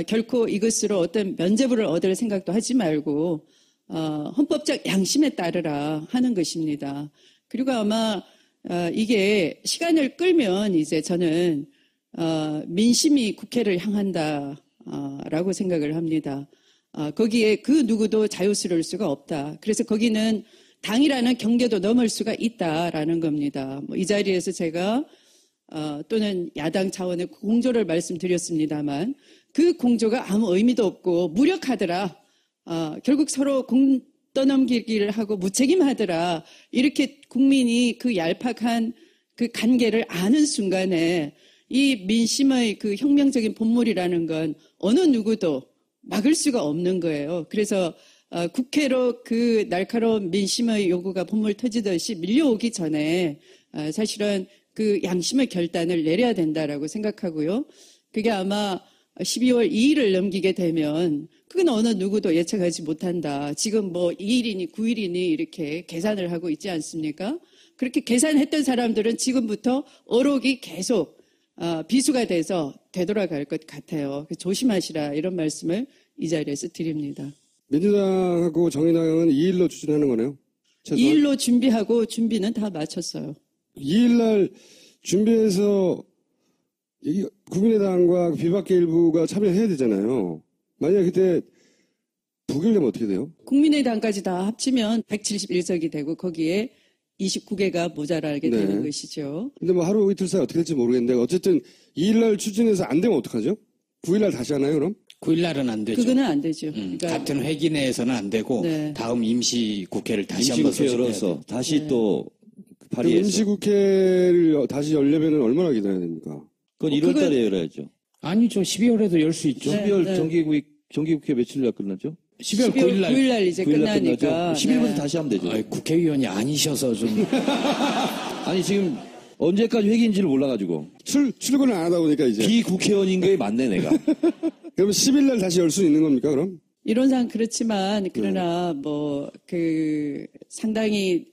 Speaker 4: 결코 이것으로 어떤 면죄부를 얻을 생각도 하지 말고 헌법적 양심에 따르라 하는 것입니다. 그리고 아마 이게 시간을 끌면 이제 저는 민심이 국회를 향한다라고 생각을 합니다. 거기에 그 누구도 자유스러울 수가 없다. 그래서 거기는 당이라는 경계도 넘을 수가 있다라는 겁니다. 이 자리에서 제가 또는 야당 차원의 공조를 말씀드렸습니다만 그 공조가 아무 의미도 없고 무력하더라. 결국 서로 공 떠넘기기를 하고 무책임하더라. 이렇게 국민이 그 얄팍한 그 관계를 아는 순간에 이 민심의 그 혁명적인 본물이라는 건 어느 누구도 막을 수가 없는 거예요. 그래서 국회로 그 날카로운 민심의 요구가 본물 터지듯이 밀려오기 전에 사실은 그 양심의 결단을 내려야 된다라고 생각하고요. 그게 아마 12월 2일을 넘기게 되면 그건 어느 누구도 예측하지 못한다. 지금 뭐 2일이니 9일이니 이렇게 계산을 하고 있지 않습니까? 그렇게 계산했던 사람들은 지금부터 어록이 계속 비수가 돼서 되돌아갈 것 같아요. 조심하시라 이런 말씀을 이 자리에서 드립니다.
Speaker 1: 민주당하고 정의당은 2일로 추진하는 거네요. 최소한.
Speaker 4: 2일로 준비하고 준비는 다 마쳤어요.
Speaker 1: 2일날 준비해서 국민의당과 비박계 일부가 참여해야 되잖아요. 만약에 그때 부결되면 어떻게 돼요?
Speaker 4: 국민의당까지 다 합치면 171석이 되고 거기에 29개가 모자라게
Speaker 1: 네.
Speaker 4: 되는 것이죠.
Speaker 1: 근데 뭐 하루 이틀 사이 어떻게 될지 모르겠는데 어쨌든 2일날 추진해서 안 되면 어떡하죠? 9일날 다시 하나요 그럼?
Speaker 2: 9일날은 안 되죠.
Speaker 4: 그거는 안 되죠. 그러니까
Speaker 2: 같은 회기 내에서는 안 되고
Speaker 4: 네.
Speaker 2: 다음 임시국회를 다시 한번
Speaker 3: 임시국회
Speaker 2: 소집해야
Speaker 3: 열어서
Speaker 2: 돼요.
Speaker 3: 다시 또
Speaker 1: 그럼
Speaker 3: 발의해서
Speaker 1: 임시국회를 다시 열려면 얼마나 기다려야 됩니까?
Speaker 3: 그건 1월 달에 열어야죠.
Speaker 2: 아니죠. 12월에도 열 수 있죠.
Speaker 4: 네.
Speaker 3: 12월 정기국회 며칠날 끝나죠?
Speaker 2: 12월
Speaker 4: 12월
Speaker 2: 9일날
Speaker 4: 9일날 이제
Speaker 3: 9일 날
Speaker 4: 끝나니까.
Speaker 3: 끝나죠. 11일부터
Speaker 4: 네.
Speaker 3: 다시 하면 되죠.
Speaker 2: 국회의원이 아니셔서 좀
Speaker 3: 아니 지금 언제까지 회기인지를 몰라가지고
Speaker 1: 출근을 안 하다 보니까 이제
Speaker 3: 비국회의원인 게 맞네 내가.
Speaker 1: 그러면 10일날 다시 열 수 있는 겁니까 그럼?
Speaker 4: 이론상 그렇지만 그러나 뭐 그 상당히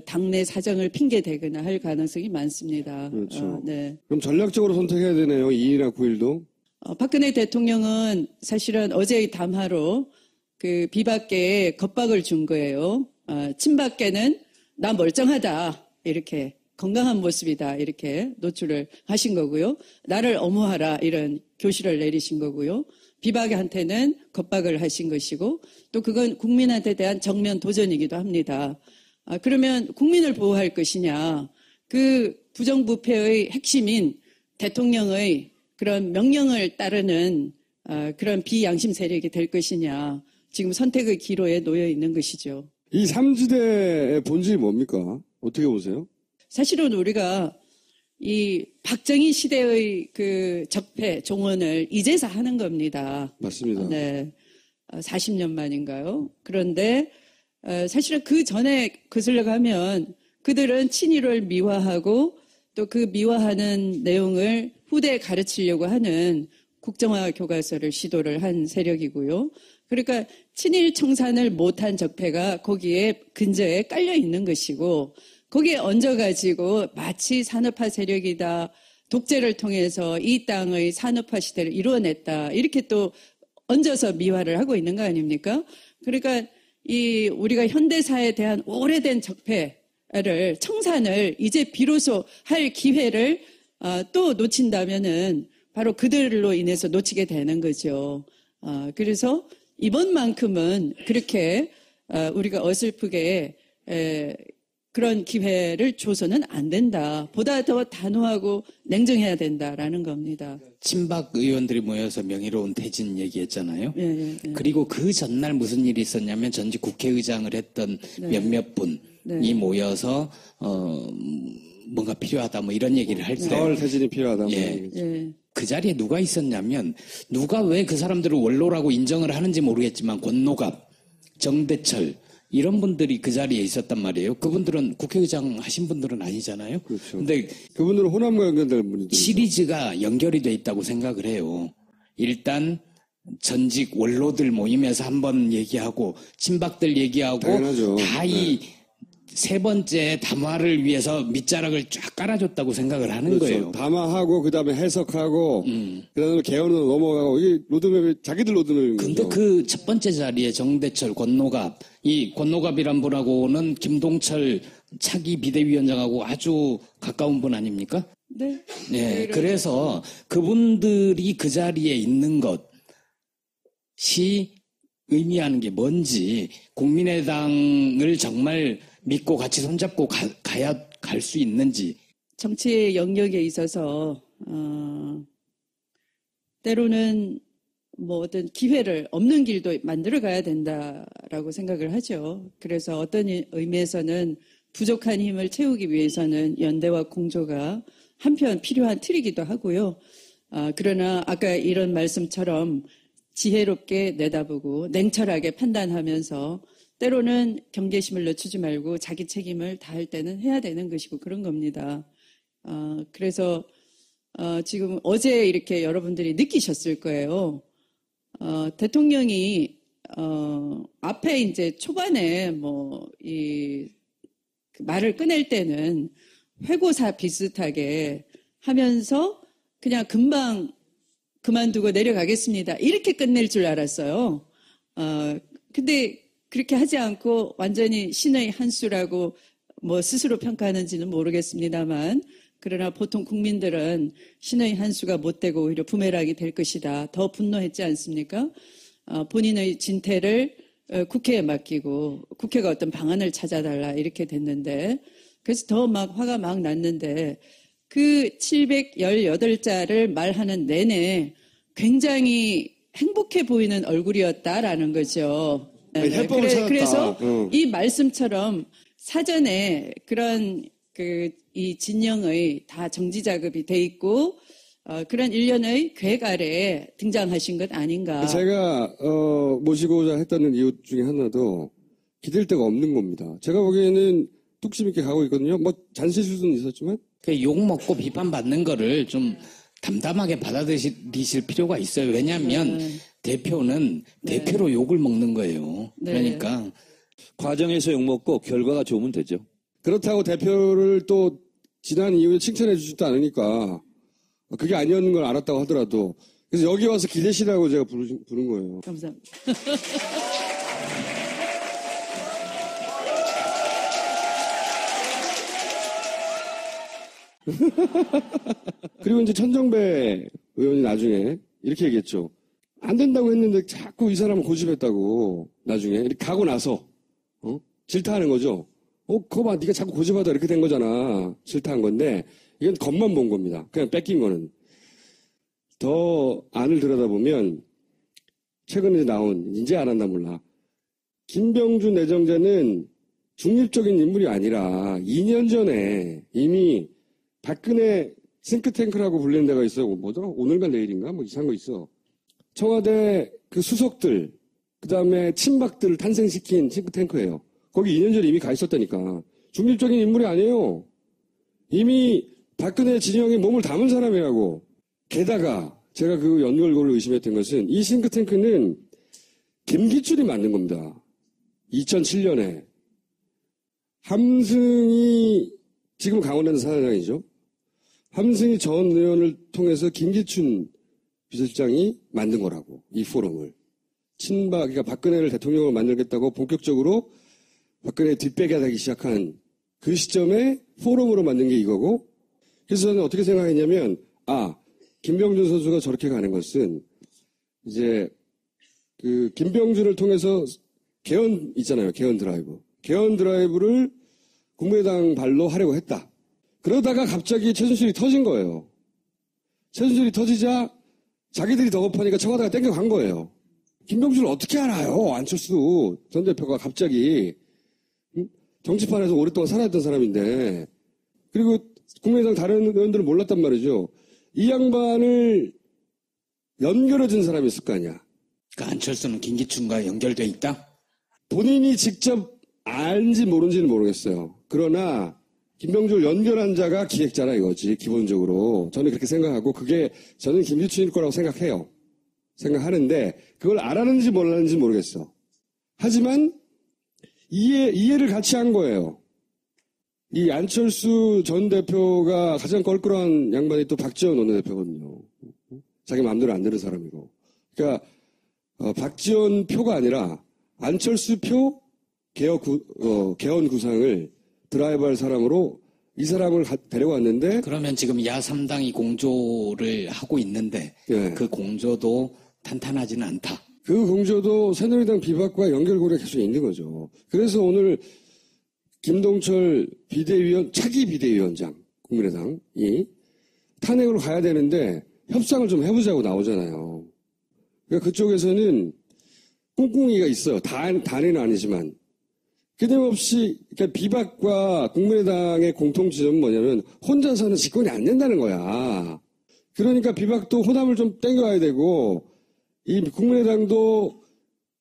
Speaker 4: 당내 사정을 핑계 대거나 할 가능성이 많습니다.
Speaker 1: 그렇죠.
Speaker 4: 네.
Speaker 1: 그럼 전략적으로 선택해야 되네요. 2일이나 9일도.
Speaker 4: 박근혜 대통령은 사실은 어제의 담화로 그 비박계에 겁박을 준 거예요. 친박계는 나 멀쩡하다 이렇게 건강한 모습이다 이렇게 노출을 하신 거고요. 나를 엄호하라 이런 교시를 내리신 거고요. 비박한테는 겁박을 하신 것이고 또 그건 국민한테 대한 정면 도전이기도 합니다. 그러면 국민을 보호할 것이냐 그 부정부패의 핵심인 대통령의 그런 명령을 따르는 그런 비양심 세력이 될 것이냐 지금 선택의 기로에 놓여 있는 것이죠.
Speaker 1: 이 3지대의 본질이 뭡니까? 어떻게 보세요?
Speaker 4: 사실은 우리가 이 박정희 시대의 그 적폐 종언을 이제서 하는 겁니다.
Speaker 1: 맞습니다.
Speaker 4: 네. 40년 만인가요? 그런데 사실은 그 전에 거슬러 가면 그들은 친일을 미화하고 또 그 미화하는 내용을 후대에 가르치려고 하는 국정화 교과서를 시도를 한 세력이고요. 그러니까 친일 청산을 못한 적폐가 거기에 근저에 깔려 있는 것이고 거기에 얹어가지고 마치 산업화 세력이다. 독재를 통해서 이 땅의 산업화 시대를 이루어냈다. 이렇게 또 얹어서 미화를 하고 있는 거 아닙니까? 그러니까 이 우리가 현대사에 대한 오래된 적폐를 청산을 이제 비로소 할 기회를 또 놓친다면은 바로 그들로 인해서 놓치게 되는 거죠. 그래서 이번만큼은 그렇게 우리가 어설프게 그런 기회를 줘서는 안 된다. 보다 더 단호하고 냉정해야 된다라는 겁니다.
Speaker 2: 친박 의원들이 모여서 명예로운 퇴진 얘기했잖아요.
Speaker 4: 예.
Speaker 2: 그리고 그 전날 무슨 일이 있었냐면 전직 국회의장을 했던 몇몇 분
Speaker 4: 네.
Speaker 2: 모여서 뭔가 필요하다 뭐 이런 얘기를 할 때
Speaker 1: 덜 태진이 필요하다. 뭐
Speaker 2: 예.
Speaker 1: 얘기죠.
Speaker 4: 예.
Speaker 2: 그 자리에 누가 있었냐면 누가 왜 그 사람들을 원로라고 인정을 하는지 모르겠지만 권노갑, 정대철 이런 분들이 그 자리에 있었단 말이에요. 그분들은 국회의장 하신 분들은 아니잖아요.
Speaker 1: 그렇죠.
Speaker 2: 근데
Speaker 1: 그분들은 호남과 연결된 분들.
Speaker 2: 시리즈가 연결이 돼 있다고 생각을 해요. 일단 전직 원로들 모임에서 한번 얘기하고 친박들 얘기하고
Speaker 1: 당연하죠.
Speaker 2: 다 이 세 번째 담화를 위해서 밑자락을 쫙 깔아줬다고 생각을 하는
Speaker 1: 그렇죠.
Speaker 2: 거예요.
Speaker 1: 담화하고 그다음에 해석하고 그다음에 개헌으로 넘어가고 이게 로드맵이 자기들 로드맵인
Speaker 2: 근데
Speaker 1: 거죠.
Speaker 2: 그 첫 번째 자리에 정대철, 권노갑, 이 권노갑이란 분하고는 김동철 차기 비대위원장하고 아주 가까운 분 아닙니까?
Speaker 4: 네.
Speaker 2: 네, 그래서 그분들이 그 자리에 있는 것이 의미하는 게 뭔지 국민의당을 정말 믿고 같이 손잡고 갈 수 있는지.
Speaker 4: 정치의 영역에 있어서 때로는 뭐 어떤 기회를 없는 길도 만들어 가야 된다라고 생각을 하죠. 그래서 어떤 의미에서는 부족한 힘을 채우기 위해서는 연대와 공조가 한편 필요한 틀이기도 하고요. 그러나 아까 이런 말씀처럼 지혜롭게 내다보고 냉철하게 판단하면서 때로는 경계심을 늦추지 말고 자기 책임을 다할 때는 해야 되는 것이고 그런 겁니다. 그래서 지금 어제 이렇게 여러분들이 느끼셨을 거예요. 대통령이 앞에 이제 초반에 그 말을 꺼낼 때는 회고사 비슷하게 하면서 그냥 금방 그만두고 내려가겠습니다. 이렇게 끝낼 줄 알았어요. 근데 그렇게 하지 않고 완전히 신의 한 수라고 뭐 스스로 평가하는지는 모르겠습니다만 그러나 보통 국민들은 신의 한 수가 못되고 오히려 부메랑이 될 것이다. 더 분노했지 않습니까? 본인의 진퇴를 국회에 맡기고 국회가 어떤 방안을 찾아달라 이렇게 됐는데 그래서 더 막 화가 막 났는데 그 718자를 말하는 내내 굉장히 행복해 보이는 얼굴이었다라는 거죠.
Speaker 1: 아니, 해법을 찾았다.
Speaker 4: 그래서
Speaker 1: 응.
Speaker 4: 이 말씀처럼 사전에 그런 이 진영의 다 정지 작업이 돼 있고 그런 일련의 계획 아래에 등장하신 것 아닌가.
Speaker 1: 제가 모시고자 했다는 이유 중에 하나도 기댈 데가 없는 겁니다. 제가 보기에는 뚝심 있게 가고 있거든요. 뭐 잔실 수준은 있었지만
Speaker 2: 욕 먹고 비판받는 거를 좀 담담하게 받아들이실 필요가 있어요. 왜냐하면 대표는 대표로 욕을 먹는 거예요.
Speaker 4: 네.
Speaker 2: 그러니까
Speaker 3: 과정에서 욕먹고 결과가 좋으면 되죠.
Speaker 1: 그렇다고 대표를 또 지난 이후에 칭찬해 주지도 않으니까 그게 아니었는 걸 알았다고 하더라도 그래서 여기 와서 기대시라고 제가 부른 거예요.
Speaker 4: 감사합니다.
Speaker 1: 그리고 이제 천정배 의원이 나중에 이렇게 얘기했죠. 안 된다고 했는데 자꾸 이 사람을 고집했다고 나중에 이렇게 가고 나서 질타하는 거죠. 그거 봐, 네가 자꾸 고집하다 이렇게 된 거잖아. 질타한 건데 이건 겉만 본 겁니다. 그냥 뺏긴 거는. 더 안을 들여다보면 최근에 나온 이제 알았나 몰라. 김병준 내정자는 중립적인 인물이 아니라 2년 전에 이미 박근혜 싱크탱크라고 불리는 데가 있어. 뭐더라? 오늘과 내일인가? 뭐 이상한 거 있어. 청와대 그 수석들, 그 다음에 친박들을 탄생시킨 싱크탱크예요. 거기 2년 전에 이미 가 있었다니까. 중립적인 인물이 아니에요. 이미 박근혜 진영에 몸을 담은 사람이라고. 게다가 제가 그 연결고를 의심했던 것은 이 싱크탱크는 김기춘이 만든 겁니다. 2007년에. 함승이 지금 강원랜드 사장이죠. 함승희 전 의원을 통해서 김기춘 비서실장이 만든 거라고, 이 포럼을. 그러니까 박근혜를 대통령으로 만들겠다고 본격적으로 박근혜 뒷배기하기 시작한 그 시점에 포럼으로 만든 게 이거고, 그래서 저는 어떻게 생각했냐면, 김병준 선수가 저렇게 가는 것은, 이제, 김병준을 통해서 개헌 있잖아요. 개헌 드라이브. 개헌 드라이브를 국민의당 발로 하려고 했다. 그러다가 갑자기 최순실이 터진 거예요. 최순실이 터지자 자기들이 더 급하니까 청와대가 땡겨간 거예요. 김병준을 어떻게 알아요? 안철수 전 대표가 갑자기 정치판에서 오랫동안 살아있던 사람인데, 그리고 국민의당 다른 의원들은 몰랐단 말이죠. 이 양반을 연결해준 사람이 있을 거 아니야.
Speaker 2: 그 안철수는 김기춘과 연결돼 있다?
Speaker 1: 본인이 직접 알지 모른지는 모르겠어요. 그러나 김병주를 연결한 자가 기획자라 이거지, 기본적으로. 저는 그렇게 생각하고, 그게 저는 김기춘일 거라고 생각해요. 생각하는데 그걸 알았는지 몰랐는지 모르겠어. 하지만 이해를 같이 한 거예요. 이 안철수 전 대표가 가장 껄끄러운 양반이 또 박지원 원내대표거든요. 자기 마음대로 안 되는 사람이고. 그러니까 박지원 표가 아니라 안철수 표 개헌 구상을 드라이브할 사람으로 이 사람을 데려왔는데,
Speaker 2: 그러면 지금 야3당이 공조를 하고 있는데
Speaker 1: 예.
Speaker 2: 그 공조도 탄탄하지는 않다.
Speaker 1: 그 공조도 새누리당 비박과 연결고리가 계속 있는 거죠. 그래서 오늘 김동철 차기 비대위원장, 국민의당이 탄핵으로 가야 되는데 협상을 좀 해보자고 나오잖아요. 그러니까 그쪽에서는 꿍꿍이가 있어요. 단에는 아니지만. 끊임없이, 그러니까 비박과 국민의당의 공통 지점은 뭐냐면 혼자서는 집권이 안 된다는 거야. 그러니까 비박도 호남을 좀 땡겨와야 되고, 이 국민의당도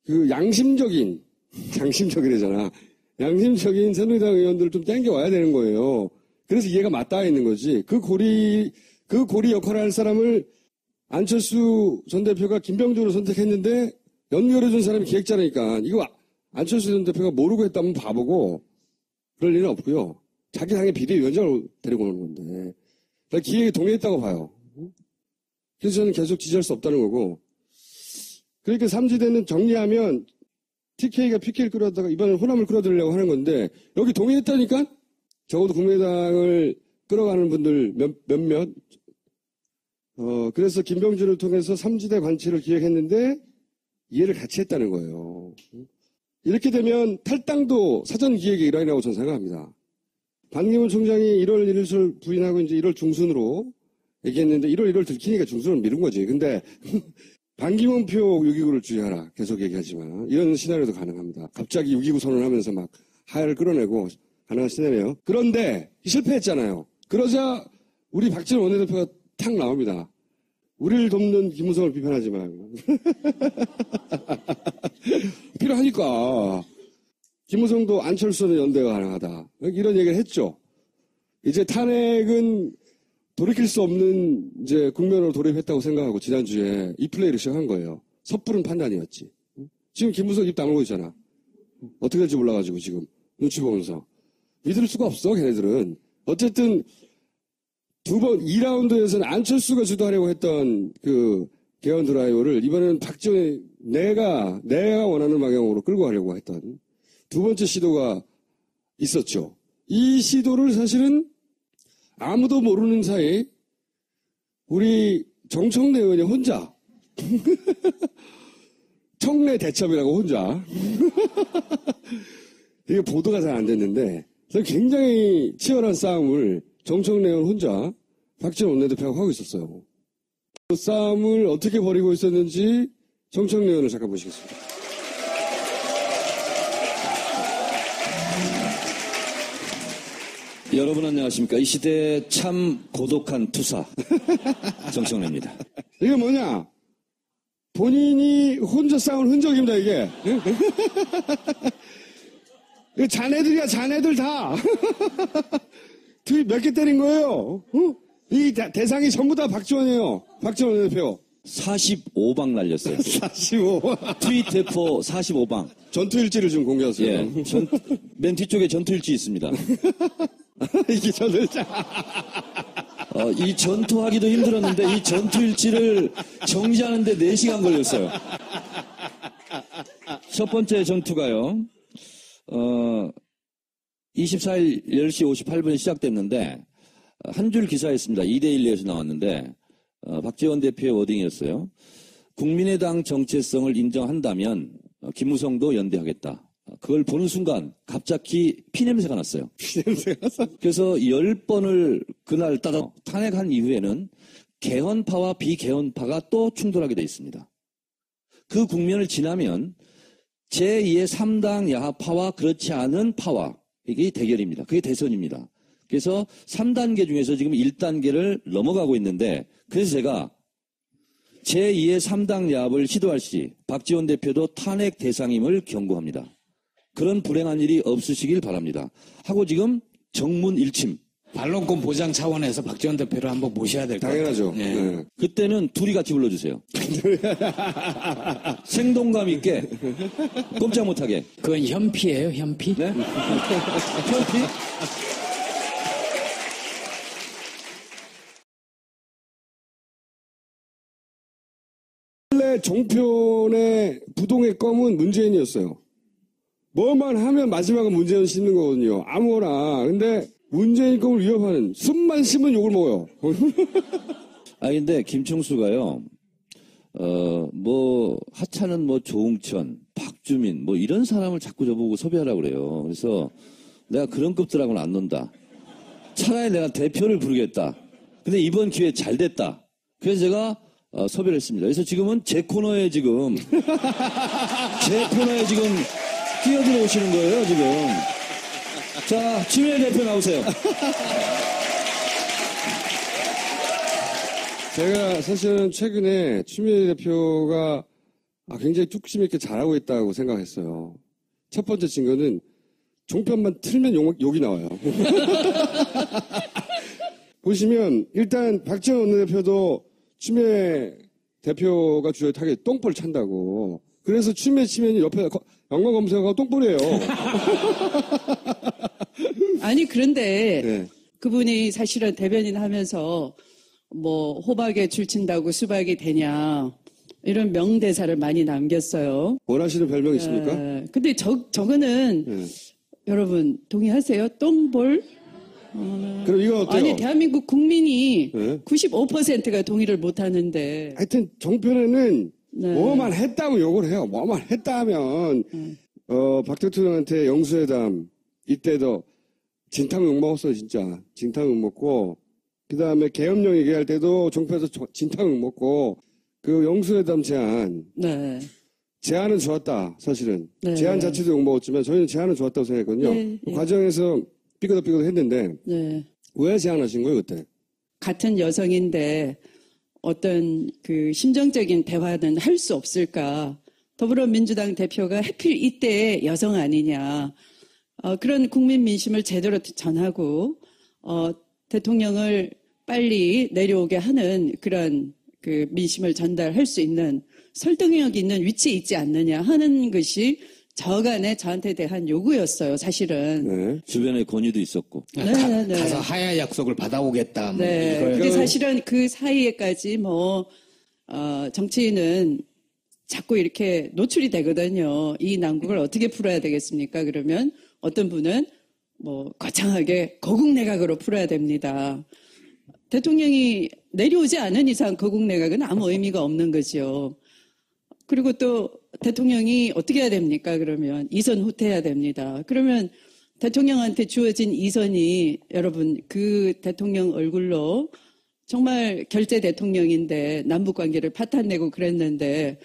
Speaker 1: 그 양심적이래잖아. 양심적인 새누리당 의원들을 좀 땡겨와야 되는 거예요. 그래서 이해가 맞닿아 있는 거지. 그 고리 역할을 할 사람을 안철수 전 대표가 김병주로 선택했는데 연결해준 사람이 기획자라니까. 이거 안철수 전 대표가 모르고 했다면 바보고 그럴 일은 없고요. 자기 당의 비대위원장을 데리고 오는 건데. 기획에 동의했다고 봐요. 그래서 저는 계속 지지할 수 없다는 거고. 그러니까 삼지대는 정리하면 TK가 PK를 끌어다가 이번엔 호남을 끌어들이려고 하는 건데 여기 동의했다니까? 적어도 국민의당을 끌어가는 분들 몇몇. 그래서 김병준을 통해서 삼지대 관치를 기획했는데 이해를 같이 했다는 거예요. 이렇게 되면 탈당도 사전 기획의 일환이라고 저는 생각합니다. 반기문 총장이 1월 1일 부인하고 이제 1월 중순으로 얘기했는데 1월 1일 들키니까 중순을 미룬 거지. 근데 반기문 표 6.29를 주의하라. 계속 얘기하지만 이런 시나리오도 가능합니다. 갑자기 6.29 선언하면서 막 하야를 끌어내고 가능한 시나리오. 그런데 실패했잖아요. 그러자 우리 박지원 원내대표가 탁 나옵니다. 우리를 돕는 김무성을 비판하지 말고. 필요하니까. 김무성도 안철수는 연대가 가능하다. 이런 얘기를 했죠. 이제 탄핵은 돌이킬 수 없는 이제 국면으로 돌입했다고 생각하고 지난주에 이 플레이를 시작한 거예요. 섣부른 판단이었지. 지금 김무성 입 다물고 있잖아. 어떻게 될지 몰라가지고 지금 눈치 보면서. 믿을 수가 없어 걔네들은. 어쨌든 2라운드에서는 안철수가 주도하려고 했던 그 개헌 드라이브를 이번에는 박지원이 내가 원하는 방향으로 끌고 가려고 했던 두 번째 시도가 있었죠. 이 시도를 사실은 아무도 모르는 사이 우리 정청래 의원이 혼자 청래 대첩이라고 혼자 이게 보도가 잘 안 됐는데 굉장히 치열한 싸움을 정청래 의원 혼자 박지원 원내대표하고 하고 있었어요. 그 싸움을 어떻게 벌이고 있었는지 정청래 의원을 잠깐 보시겠습니다.
Speaker 3: 여러분 안녕하십니까. 이 시대의 참 고독한 투사 정청래입니다.
Speaker 1: 이게 뭐냐? 본인이 혼자 싸운 흔적입니다, 이게. 자네들이야, 자네들 다. 몇 개 때린 거예요. 이 대상이 전부 다 박지원이에요. 박지원 대표.
Speaker 3: 45방 날렸어요.
Speaker 1: 45.
Speaker 3: 트윗 대포 45방.
Speaker 1: 전투일지를 좀 공개하세요.
Speaker 3: 예. 맨 뒤쪽에 전투일지 있습니다.
Speaker 1: 이게 전투일지.
Speaker 3: 이 전투하기도 힘들었는데 이 전투일지를 정지하는데 4시간 걸렸어요. 첫 번째 전투가요. 24일 10시 58분에 시작됐는데 한 줄 기사였습니다. 2대1에서 나왔는데 박지원 대표의 워딩이었어요. 국민의당 정체성을 인정한다면 김무성도 연대하겠다. 그걸 보는 순간 갑자기 피냄새가 났어요.
Speaker 1: 피냄새가 났어?
Speaker 3: 그래서 10번을 그날 따다 탄핵한 이후에는 개헌파와 비개헌파가 또 충돌하게 돼 있습니다. 그 국면을 지나면 제2의 3당 야파와 그렇지 않은 파와 이게 대결입니다. 그게 대선입니다. 그래서 3단계 중에서 지금 1단계를 넘어가고 있는데 그래서 제가 제2의 3당 야합을 시도할 시 박지원 대표도 탄핵 대상임을 경고합니다. 그런 불행한 일이 없으시길 바랍니다. 하고 지금 정문 일침.
Speaker 2: 반론권 보장 차원에서 박지원 대표를 한번 모셔야 될 것 같아요.
Speaker 1: 당연하죠.
Speaker 2: 예.
Speaker 1: 네.
Speaker 3: 그때는 둘이 같이 불러주세요. 생동감 있게 꼼짝 못하게.
Speaker 2: 그건 현피예요, 현피?
Speaker 3: 네? 현피?
Speaker 1: 원래 종편의 부동의 껌은 문재인이었어요. 뭐만 하면 마지막은 문재인 씹는 거거든요. 아무거나. 근데 문재인 껌을 위협하는 숨만 쉬면 욕을 먹어요.
Speaker 3: 근데 김총수가요, 하찮은 조웅천, 박주민, 이런 사람을 자꾸 저보고 섭외하라고 그래요. 그래서 내가 그런 급들하고는 안 논다. 차라리 내가 대표를 부르겠다. 근데 이번 기회 잘 됐다. 그래서 제가 섭외를 했습니다. 그래서 지금은 제 코너에 지금 뛰어들어 오시는 거예요, 지금. 자, 추미애 대표 나오세요.
Speaker 1: 제가 사실은 최근에 추미애 대표가 굉장히 뚝심 있게 잘하고 있다고 생각했어요. 첫 번째 증거는 종편만 틀면 욕이 나와요. 보시면 일단 박지원 원내대표도 추미애 대표가 주요 타겟 똥볼 찬다고. 그래서 추미애 치면이 옆에 연관 검색하고 똥볼이에요.
Speaker 4: 아니 그런데
Speaker 1: 네.
Speaker 4: 그분이 사실은 대변인 하면서 호박에 줄 친다고 수박이 되냐 이런 명대사를 많이 남겼어요.
Speaker 1: 원하시는 별명 있습니까?
Speaker 4: 근데 저거는
Speaker 1: 네.
Speaker 4: 여러분 동의하세요? 똥볼?
Speaker 1: 그럼 이거 어때요?
Speaker 4: 아니 대한민국 국민이
Speaker 1: 네.
Speaker 4: 95%가 동의를 못하는데
Speaker 1: 하여튼 종편에는
Speaker 4: 네.
Speaker 1: 뭐만 했다면 욕을 해요. 뭐만 했다 하면 박 대통령한테 영수회담 이때도 진탕 욕 먹었어요. 진짜 진탕 욕 먹고 그 다음에 계엄령 얘기할 때도 종편에서 진탕 욕 먹고 그 영수회담 제안은 좋았다. 사실은
Speaker 4: 네.
Speaker 1: 제안 자체도 욕 먹었지만 저희는 제안은 좋았다고 생각했거든요.
Speaker 4: 네,
Speaker 1: 그
Speaker 4: 네.
Speaker 1: 과정에서 삐그덕 했는데
Speaker 4: 네.
Speaker 1: 왜 제안하신 거예요 그때?
Speaker 4: 같은 여성인데 어떤 그 심정적인 대화는 할 수 없을까? 더불어민주당 대표가 하필 이때 여성 아니냐? 그런 국민 민심을 제대로 전하고 대통령을 빨리 내려오게 하는 그런 그 민심을 전달할 수 있는 설득력 있는 위치에 있지 않느냐 하는 것이 저간에 저한테 대한 요구였어요, 사실은.
Speaker 1: 네.
Speaker 3: 주변에 권유도 있었고.
Speaker 4: 네.
Speaker 2: 가서 하야 약속을 받아오겠다.
Speaker 4: 네.
Speaker 2: 이걸.
Speaker 4: 근데 사실은 그 사이에까지 정치인은 자꾸 이렇게 노출이 되거든요. 이 난국을 어떻게 풀어야 되겠습니까? 그러면 어떤 분은 거창하게 거국내각으로 풀어야 됩니다. 대통령이 내려오지 않은 이상 거국내각은 아무 의미가 없는 거죠. 그리고 또 대통령이 어떻게 해야 됩니까? 그러면 이선 후퇴해야 됩니다. 그러면 대통령한테 주어진 이선이 여러분 그 대통령 얼굴로 정말 결재 대통령인데 남북관계를 파탄내고 그랬는데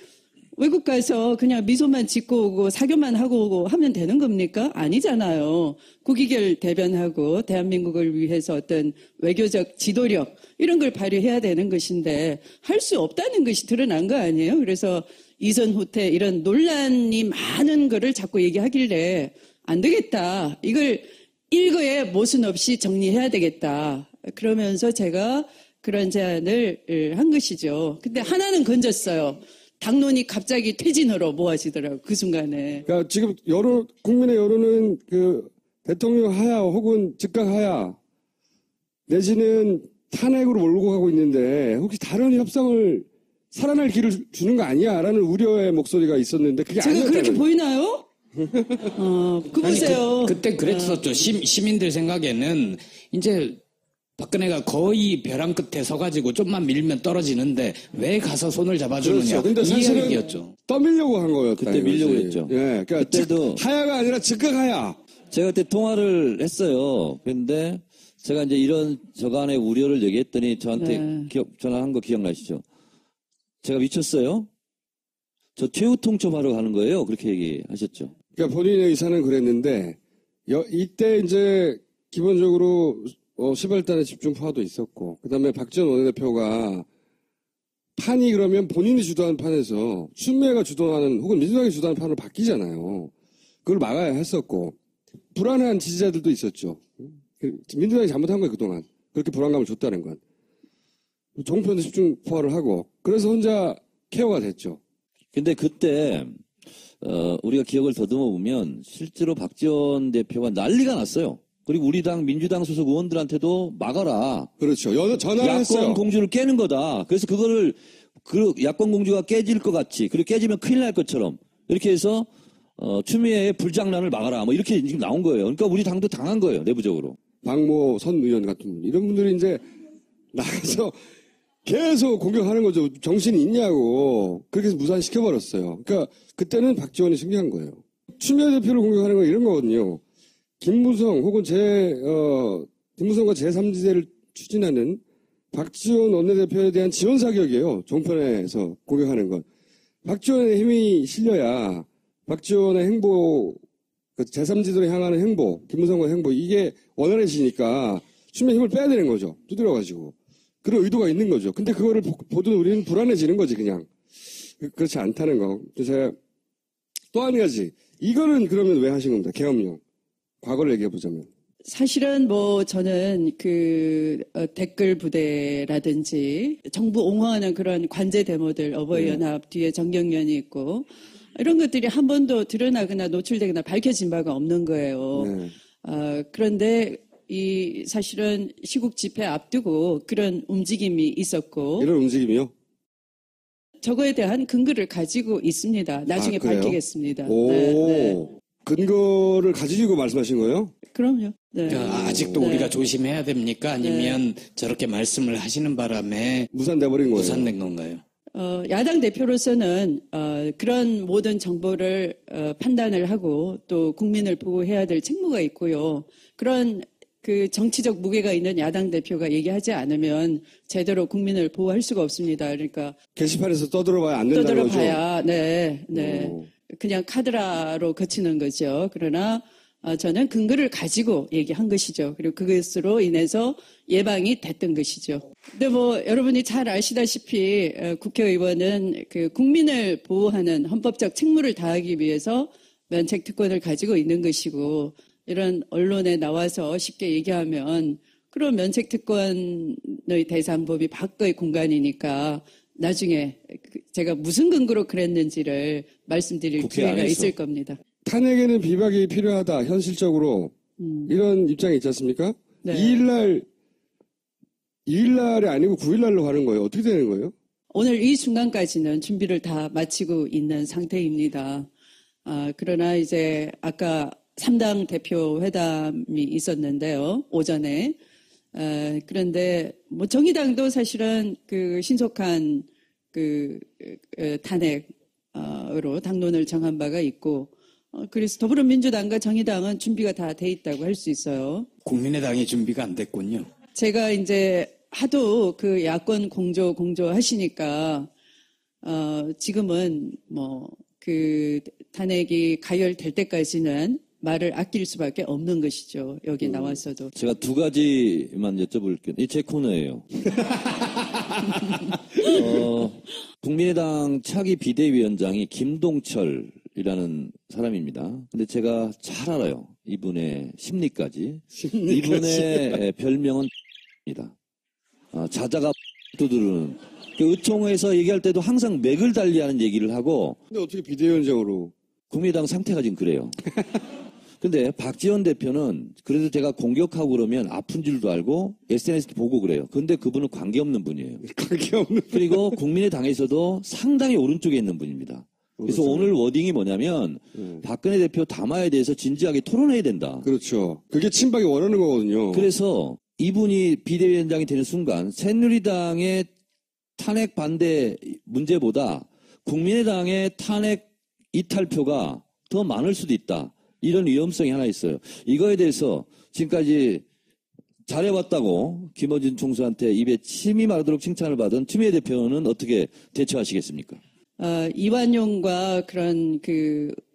Speaker 4: 외국 가서 그냥 미소만 짓고 오고 사교만 하고 오고 하면 되는 겁니까? 아니잖아요. 국익을 대변하고 대한민국을 위해서 어떤 외교적 지도력 이런 걸 발휘해야 되는 것인데 할 수 없다는 것이 드러난 거 아니에요? 그래서 이선 후퇴 이런 논란이 많은 거를 자꾸 얘기하길래 안 되겠다. 이걸 일거에 모순 없이 정리해야 되겠다. 그러면서 제가 그런 제안을 한 것이죠. 근데 하나는 건졌어요. 당론이 갑자기 퇴진으로 모아지더라고요. 그 순간에.
Speaker 1: 그러니까 지금 국민의 여론은 그 대통령 하야 혹은 즉각 하야 내지는 탄핵으로 몰고 가고 있는데 혹시 다른 협상을 살아날 길을 주는 거 아니야? 라는 우려의 목소리가 있었는데 그게
Speaker 4: 제가
Speaker 1: 아니었다는
Speaker 4: 그렇게 보이나요? 그 보세요.
Speaker 2: 그때 그랬었죠. 시민들 생각에는 이제 박근혜가 거의 벼랑 끝에 서가지고 좀만 밀면 떨어지는데 왜 가서 손을 잡아주느냐.
Speaker 1: 그렇죠. 근데
Speaker 2: 이
Speaker 1: 사실은
Speaker 2: 이야기였죠.
Speaker 1: 떠밀려고 한 거였다.
Speaker 3: 그때 밀려고 했죠.
Speaker 1: 예, 그러니까
Speaker 3: 그때도
Speaker 1: 하야가 아니라 즉각 하야.
Speaker 3: 제가 그때 통화를 했어요. 그런데 제가 이제 이런 저간의 우려를 얘기했더니 저한테 전화한 거 기억나시죠? 제가 미쳤어요? 저 최후 통첩하러 가는 거예요. 그렇게 얘기하셨죠.
Speaker 1: 그러니까 본인의 의사는 그랬는데 이때 이제 기본적으로 시발단의 집중포화도 있었고, 그 다음에 박지원 원내대표가 판이 그러면 본인이 주도하는 판에서 추미애가 주도하는 혹은 민주당이 주도하는 판으로 바뀌잖아요. 그걸 막아야 했었고, 불안한 지지자들도 있었죠. 민주당이 잘못한 거예요, 그동안. 그렇게 불안감을 줬다는 건. 종편에 집중포화를 하고, 그래서 혼자 케어가 됐죠.
Speaker 3: 근데 그때 우리가 기억을 더듬어 보면 실제로 박지원 대표가 난리가 났어요. 그리고 우리 당 민주당 소속 의원들한테도 막아라.
Speaker 1: 그렇죠. 전화를
Speaker 3: 야권
Speaker 1: 했어요.
Speaker 3: 공주를 깨는 거다. 그래서 그거를 야권 공주가 깨질 것 같이, 그리고 깨지면 큰일 날 것처럼 이렇게 해서 추미애의 불장난을 막아라. 뭐 이렇게 지금 나온 거예요. 그러니까 우리 당도 당한 거예요, 내부적으로.
Speaker 1: 박모 선 의원 같은 분, 이런 분들이 이제 나가서 계속 공격하는 거죠. 정신이 있냐고. 그렇게 해서 무산시켜버렸어요. 그러니까 그때는 박지원이 승리한 거예요. 추미애 대표를 공격하는 건 이런 거거든요. 김무성 혹은 김무성과 제3지대를 추진하는 박지원 원내대표에 대한 지원 사격이에요. 종편에서 공격하는 건. 박지원의 힘이 실려야 박지원의 행보, 제3지대로 향하는 행보, 김무성과의 행보, 이게 원활해지니까 추미애 힘을 빼야 되는 거죠. 두드려가지고. 그런 의도가 있는 거죠. 근데 그거를 보던 우리는 불안해지는 거지, 그냥. 그렇지 않다는 거. 그래서 또 한 가지. 이거는 그러면 왜 하신 겁니다. 계엄령. 과거를 얘기해보자면.
Speaker 4: 사실은 저는 댓글 부대라든지 정부 옹호하는 그런 관제 데모들, 어버이연합 뒤에 정경련이 있고 이런 것들이 한 번도 드러나거나 노출되거나 밝혀진 바가 없는 거예요.
Speaker 1: 네.
Speaker 4: 그런데 사실은 시국 집회 앞두고 그런 움직임이 있었고.
Speaker 1: 이런 움직임이요?
Speaker 4: 저거에 대한 근거를 가지고 있습니다. 나중에
Speaker 1: 그래요?
Speaker 4: 밝히겠습니다.
Speaker 1: 오.
Speaker 4: 네.
Speaker 1: 근거를 가지고 말씀하신 거예요?
Speaker 4: 그럼요. 네.
Speaker 2: 아직도
Speaker 4: 네.
Speaker 2: 우리가 조심해야 됩니까? 아니면 저렇게 말씀을 하시는 바람에
Speaker 1: 무산돼버린 거예요.
Speaker 2: 무산된 건가요?
Speaker 4: 야당 대표로서는 그런 모든 정보를 판단을 하고 또 국민을 보호해야 될 책무가 있고요. 그런 그 정치적 무게가 있는 야당 대표가 얘기하지 않으면 제대로 국민을 보호할 수가 없습니다. 그러니까
Speaker 1: 게시판에서 떠들어봐야 안 된다는 거죠?
Speaker 4: 떠들어봐야 네.
Speaker 1: 오.
Speaker 4: 그냥 카드라로 그치는 거죠. 그러나 저는 근거를 가지고 얘기한 것이죠. 그리고 그것으로 인해서 예방이 됐던 것이죠. 근데 여러분이 잘 아시다시피 국회의원은 그 국민을 보호하는 헌법적 책무를 다하기 위해서 면책 특권을 가지고 있는 것이고 이런 언론에 나와서 쉽게 얘기하면 그런 면책 특권의 대상법이 밖의 공간이니까 나중에 제가 무슨 근거로 그랬는지를 말씀드릴 기회가 있을 겁니다.
Speaker 1: 탄핵에는 비박이 필요하다. 현실적으로 이런 입장이 있지 않습니까?
Speaker 4: 네.
Speaker 1: 2일날이 아니고 9일날로 가는 거예요. 어떻게 되는 거예요?
Speaker 4: 오늘 이 순간까지는 준비를 다 마치고 있는 상태입니다. 그러나 이제 아까 3당 대표 회담이 있었는데요. 오전에. 그런데 정의당도 사실은 그 신속한 탄핵으로 당론을 정한 바가 있고 그래서 더불어민주당과 정의당은 준비가 다 돼 있다고 할 수 있어요.
Speaker 2: 국민의당이 준비가 안 됐군요.
Speaker 4: 제가 이제 하도 그 야권 공조 하시니까 지금은 그 탄핵이 가열될 때까지는 말을 아낄 수밖에 없는 것이죠. 여기 나와서도.
Speaker 3: 제가 두 가지만 여쭤볼게요. 이 제 코너예요. 국민의당 차기 비대위원장이 김동철이라는 사람입니다. 근데 제가 잘 알아요. 이분의 심리까지. 이분의 별명은 입니다. 자자가 두드르는. 그 의총에서 얘기할 때도 항상 맥을 달리하는 얘기를 하고.
Speaker 1: 근데 어떻게 비대위원장으로?
Speaker 3: 국민의당 상태가 지금 그래요. 근데 박지원 대표는 그래도 제가 공격하고 그러면 아픈 줄도 알고 SNS도 보고 그래요. 근데 그분은 관계없는 분이에요.
Speaker 1: 관계없는.
Speaker 3: 그리고 국민의당에서도 상당히 오른쪽에 있는 분입니다. 그래서 오늘 워딩이 뭐냐면 박근혜 대표 담화에 대해서 진지하게 토론해야 된다.
Speaker 1: 그렇죠. 그게 친박이 원하는 거거든요.
Speaker 3: 그래서 이분이 비대위원장이 되는 순간 새누리당의 탄핵 반대 문제보다 국민의당의 탄핵 이탈표가 더 많을 수도 있다. 이런 위험성이 하나 있어요. 이거에 대해서 지금까지 잘해왔다고 김어준 총수한테 입에 침이 마르도록 칭찬을 받은 추미애 대표는 어떻게 대처하시겠습니까?
Speaker 4: 이완용과 그런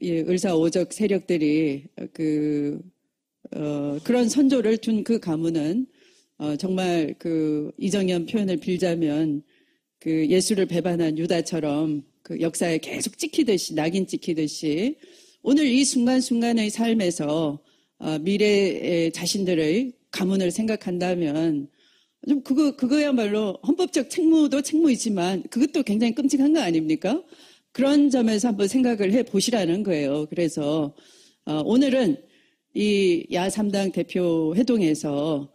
Speaker 4: 의사오적 세력들이 그런 선조를 둔 그 가문은 정말 그 이정현 표현을 빌자면 그 예수를 배반한 유다처럼 그 역사에 계속 찍히듯이 낙인 찍히듯이 오늘 이 순간순간의 삶에서 미래의 자신들의 가문을 생각한다면 좀 그거야말로 헌법적 책무도 책무이지만 그것도 굉장히 끔찍한 거 아닙니까? 그런 점에서 한번 생각을 해 보시라는 거예요. 그래서 오늘은 이 야3당 대표 회동에서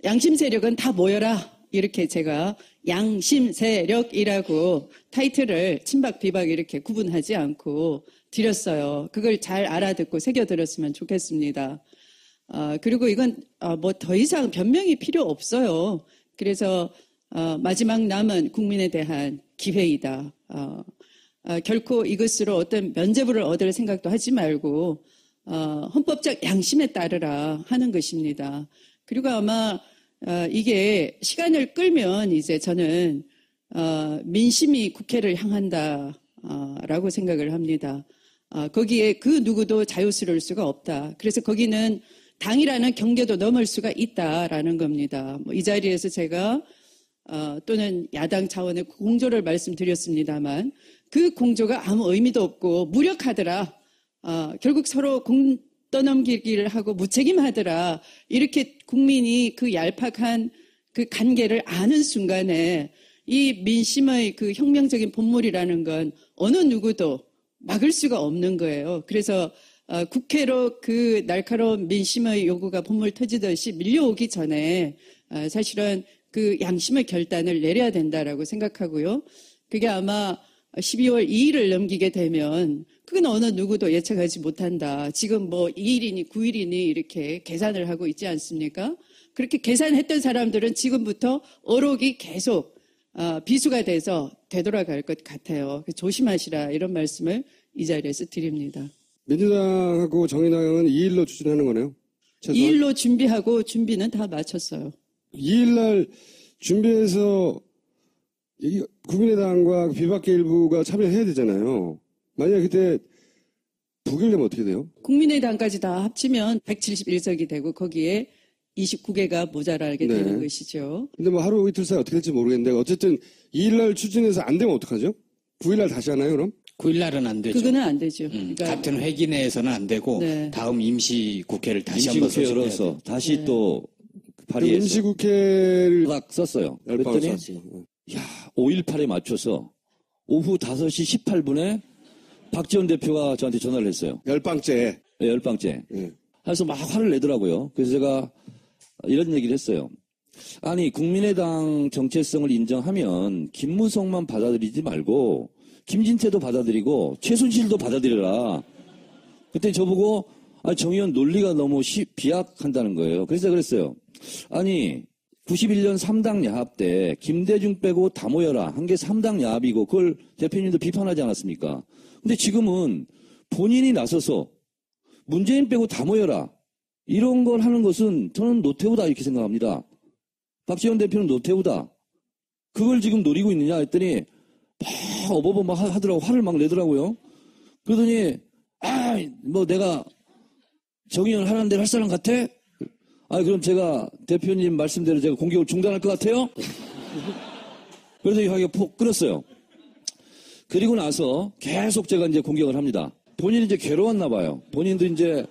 Speaker 4: 양심 세력은 다 모여라. 이렇게 제가 양심 세력이라고 타이틀을 친박 비박 이렇게 구분하지 않고 드렸어요. 그걸 잘 알아듣고 새겨들었으면 좋겠습니다. 그리고 이건 뭐 더 이상 변명이 필요 없어요. 그래서 마지막 남은 국민에 대한 기회이다. 결코 이것으로 어떤 면죄부를 얻을 생각도 하지 말고 헌법적 양심에 따르라 하는 것입니다. 그리고 아마 이게 시간을 끌면 이제 저는 민심이 국회를 향한다라고 생각을 합니다. 거기에 그 누구도 자유스러울 수가 없다. 그래서 거기는 당이라는 경계도 넘을 수가 있다라는 겁니다. 이 자리에서 제가 또는 야당 차원의 공조를 말씀드렸습니다만 그 공조가 아무 의미도 없고 무력하더라. 결국 서로 공 떠넘기기를 하고 무책임하더라. 이렇게 국민이 그 얄팍한 그 관계를 아는 순간에 이 민심의 그 혁명적인 본물이라는 건 어느 누구도 막을 수가 없는 거예요. 그래서 국회로 그 날카로운 민심의 요구가 본물 터지듯이 밀려오기 전에 사실은 그 양심의 결단을 내려야 된다라고 생각하고요. 그게 아마 12월 2일을 넘기게 되면 그건 어느 누구도 예측하지 못한다. 지금 뭐 2일이니 9일이니 이렇게 계산을 하고 있지 않습니까? 그렇게 계산했던 사람들은 지금부터 어록이 계속 비수가 돼서 되돌아갈 것 같아요. 조심하시라 이런 말씀을 이 자리에서 드립니다.
Speaker 1: 민주당하고 정의당은 2일로 추진하는 거네요. 최소한.
Speaker 4: 2일로 준비하고 준비는 다 마쳤어요.
Speaker 1: 2일날 준비해서 국민의당과 비박계 일부가 참여해야 되잖아요. 만약에 그때 부결되면 어떻게 돼요?
Speaker 4: 국민의당까지 다 합치면 171석이 되고 거기에 29개가 모자라게
Speaker 1: 네.
Speaker 4: 되는 것이죠.
Speaker 1: 근데 뭐 하루 이틀 사이 어떻게 될지 모르겠는데 어쨌든 2일날 추진해서 안 되면 어떡하죠? 9일날 다시 하나요 그럼?
Speaker 2: 9일날은 안 되죠.
Speaker 4: 그거는 안 되죠. 그러니까
Speaker 2: 같은 회기 내에서는 안 되고
Speaker 4: 네.
Speaker 2: 다음 임시국회를 다시 한번
Speaker 3: 임시국회
Speaker 2: 소집해야
Speaker 3: 열어서
Speaker 2: 돼요.
Speaker 3: 다시
Speaker 4: 네.
Speaker 3: 또
Speaker 1: 그
Speaker 3: 발의해서
Speaker 1: 임시국회를
Speaker 3: 딱 썼어요.
Speaker 1: 열방을
Speaker 3: 그랬더니
Speaker 1: 쐈어요.
Speaker 3: 5.18에 맞춰서 오후 5시 18분에 박지원 대표가 저한테 전화를 했어요.
Speaker 1: 열방째.
Speaker 3: 네, 10방째.
Speaker 1: 예.
Speaker 3: 그래서 막 화를 내더라고요. 그래서 제가 이런 얘기를 했어요. 아니 국민의당 정체성을 인정하면 김무성만 받아들이지 말고 김진태도 받아들이고 최순실도 받아들여라. 그때 저보고 정 의원 논리가 너무 비약한다는 거예요. 그래서 그랬어요. 아니 91년 3당 야합 때 김대중 빼고 다 모여라. 한 게 3당 야합이고 그걸 대표님도 비판하지 않았습니까? 근데 지금은 본인이 나서서 문재인 빼고 다 모여라. 이런 걸 하는 것은 저는 노태우다 이렇게 생각합니다. 박지원 대표는 노태우다. 그걸 지금 노리고 있느냐 했더니 막 어버버 막 하더라고. 화를 막 내더라고요. 그러더니 뭐 내가 정의원 하는 대로 할 사람 같아? 그럼 제가 대표님 말씀대로 제가 공격을 중단할 것 같아요? 그래서 이 화기가 폭 끓었어요. 그리고 나서 계속 제가 이제 공격을 합니다. 본인이 이제 괴로웠나 봐요. 본인도 이제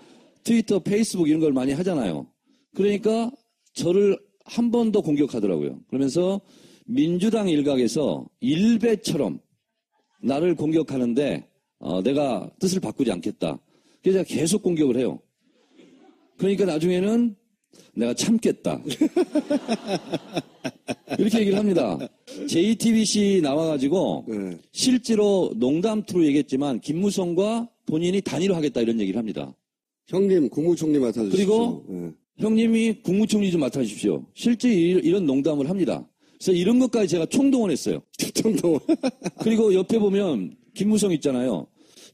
Speaker 3: 트위터, 페이스북 이런 걸 많이 하잖아요. 그러니까 저를 한 번 더 공격하더라고요. 그러면서 민주당 일각에서 일베처럼 나를 공격하는데 내가 뜻을 바꾸지 않겠다. 그래서 제가 계속 공격을 해요. 그러니까 나중에는 내가 참겠다. 이렇게 얘기를 합니다. JTBC 나와가지고
Speaker 1: 네.
Speaker 3: 실제로 농담투로 얘기했지만 김무성과 본인이 단일화 하겠다 이런 얘기를 합니다.
Speaker 1: 형님 국무총리 맡아주십시오.
Speaker 3: 그리고
Speaker 1: 예.
Speaker 3: 형님이 국무총리 좀 맡아주십시오. 실제 이런 농담을 합니다. 그래서 이런 것까지 제가 총동원했어요.
Speaker 1: 총동원.
Speaker 3: 그리고 옆에 보면 김무성 있잖아요.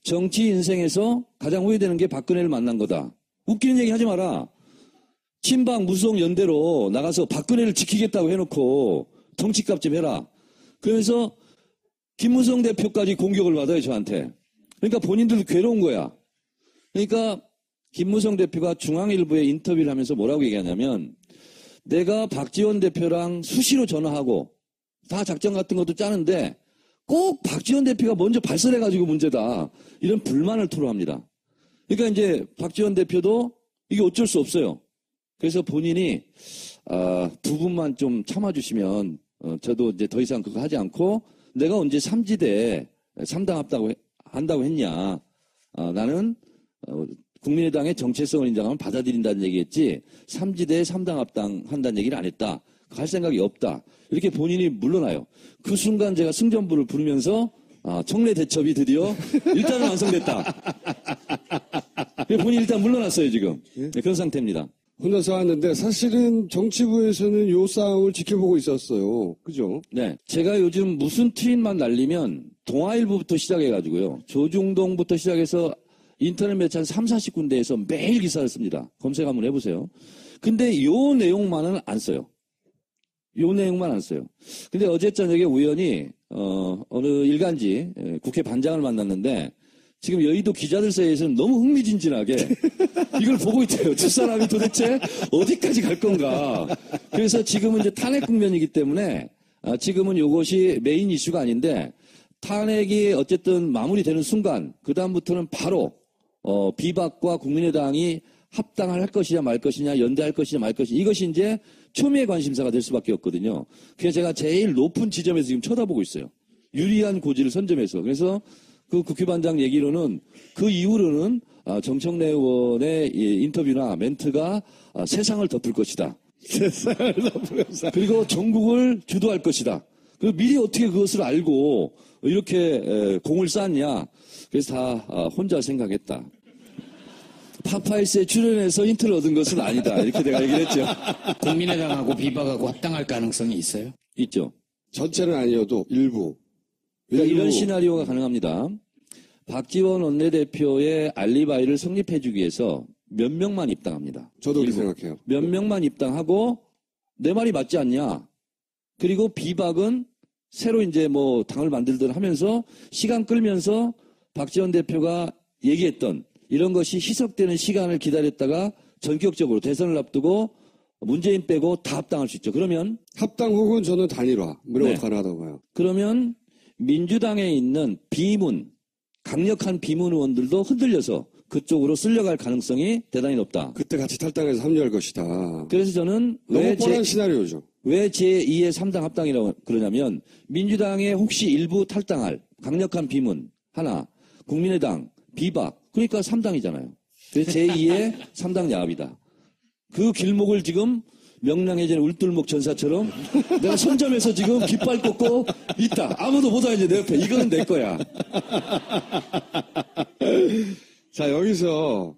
Speaker 3: 정치 인생에서 가장 후회되는 게 박근혜를 만난 거다. 웃기는 얘기 하지 마라. 친박 무성 연대로 나가서 박근혜를 지키겠다고 해놓고 덩치값 좀 해라. 그러면서 김무성 대표까지 공격을 받아요, 저한테. 그러니까 본인들도 괴로운 거야. 그러니까 김무성 대표가 중앙일보에 인터뷰를 하면서 뭐라고 얘기하냐면 내가 박지원 대표랑 수시로 전화하고 다 작전 같은 것도 짜는데 꼭 박지원 대표가 먼저 발설해가지고 문제다. 이런 불만을 토로합니다. 그러니까 이제 박지원 대표도 이게 어쩔 수 없어요. 그래서 본인이 두 분만 좀 참아주시면 저도 이제 더 이상 그거 하지 않고 내가 언제 3지대 3당 한다고 했냐. 나는 국민의당의 정체성을 인정하면 받아들인다는 얘기했지 3지대에 3당 합당한다는 얘기를 안 했다. 할 생각이 없다. 이렇게 본인이 물러나요. 그 순간 제가 승전부를 부르면서 청래 대첩이 드디어 일단은 완성됐다. 본인이 일단 물러났어요 지금. 네, 그런 상태입니다.
Speaker 1: 혼자서 왔는데 사실은 정치부에서는 요 싸움을 지켜보고 있었어요. 그죠?
Speaker 3: 네. 제가 요즘 무슨 트윗만 날리면 동아일보부터 시작해가지고요. 조중동부터 시작해서 인터넷 매체 한 3, 40군데에서 매일 기사를 씁니다. 검색 한번 해보세요. 근데 요 내용만은 안 써요. 요 내용만 안 써요. 근데 어제 저녁에 우연히 어느 일간지 국회 반장을 만났는데 지금 여의도 기자들 사이에서는 너무 흥미진진하게 이걸 보고 있대요. 두 사람이 도대체 어디까지 갈 건가. 그래서 지금은 이제 탄핵 국면이기 때문에 지금은 이것이 메인 이슈가 아닌데 탄핵이 어쨌든 마무리되는 순간 그 다음부터는 바로 비박과 국민의당이 합당할 것이냐 말 것이냐 연대할 것이냐 말 것이냐 이것이 이제 초미의 관심사가 될 수밖에 없거든요. 그래서 제가 제일 높은 지점에서 지금 쳐다보고 있어요. 유리한 고지를 선점해서. 그래서 그 국회반장 얘기로는 그 이후로는 정청래 의원의 인터뷰나 멘트가 세상을 덮을 것이다.
Speaker 1: 세상을 덮으면서.
Speaker 3: 그리고 전국을 주도할 것이다. 그리고 미리 어떻게 그것을 알고 이렇게 공을 쌓았냐. 그래서 다 혼자 생각했다. 파파이스에 출연해서 힌트를 얻은 것은 아니다. 이렇게 내가 얘기를 했죠.
Speaker 2: 국민의당하고 비박하고 합당할 가능성이 있어요?
Speaker 3: 있죠.
Speaker 1: 전체는 아니어도 일부.
Speaker 3: 그러니까 이런 시나리오가 가능합니다. 박지원 원내대표의 알리바이를 성립해주기 위해서 몇 명만 입당합니다.
Speaker 1: 저도 그렇게 생각해요.
Speaker 3: 몇 명만 입당하고 내 말이 맞지 않냐. 그리고 비박은 새로 이제 뭐 당을 만들든 하면서 시간 끌면서 박지원 대표가 얘기했던 이런 것이 희석되는 시간을 기다렸다가 전격적으로 대선을 앞두고 문재인 빼고 다 합당할 수 있죠. 그러면
Speaker 1: 합당 혹은 저는 단일화 이런
Speaker 3: 네.
Speaker 1: 거 가능하다고 봐요.
Speaker 3: 그러면 민주당에 있는 강력한 비문 의원들도 흔들려서 그쪽으로 쓸려갈 가능성이 대단히 높다.
Speaker 1: 그때 같이 탈당해서 합류할 것이다.
Speaker 3: 그래서 저는
Speaker 1: 너무 뻔한 시나리오죠.
Speaker 3: 왜 제2의 3당 합당이라고 그러냐면 민주당에 혹시 일부 탈당할 강력한 비문 하나, 국민의당, 비박 그러니까 3당이잖아요. 그래서 제2의 3당 야합이다. 그 길목을 지금 명랑해지는 울돌목 전사처럼 내가 손점에서 지금 깃발 꽂고 있다. 아무도 못 와 이제 내 옆에. 이거는 내 거야.
Speaker 1: 자, 여기서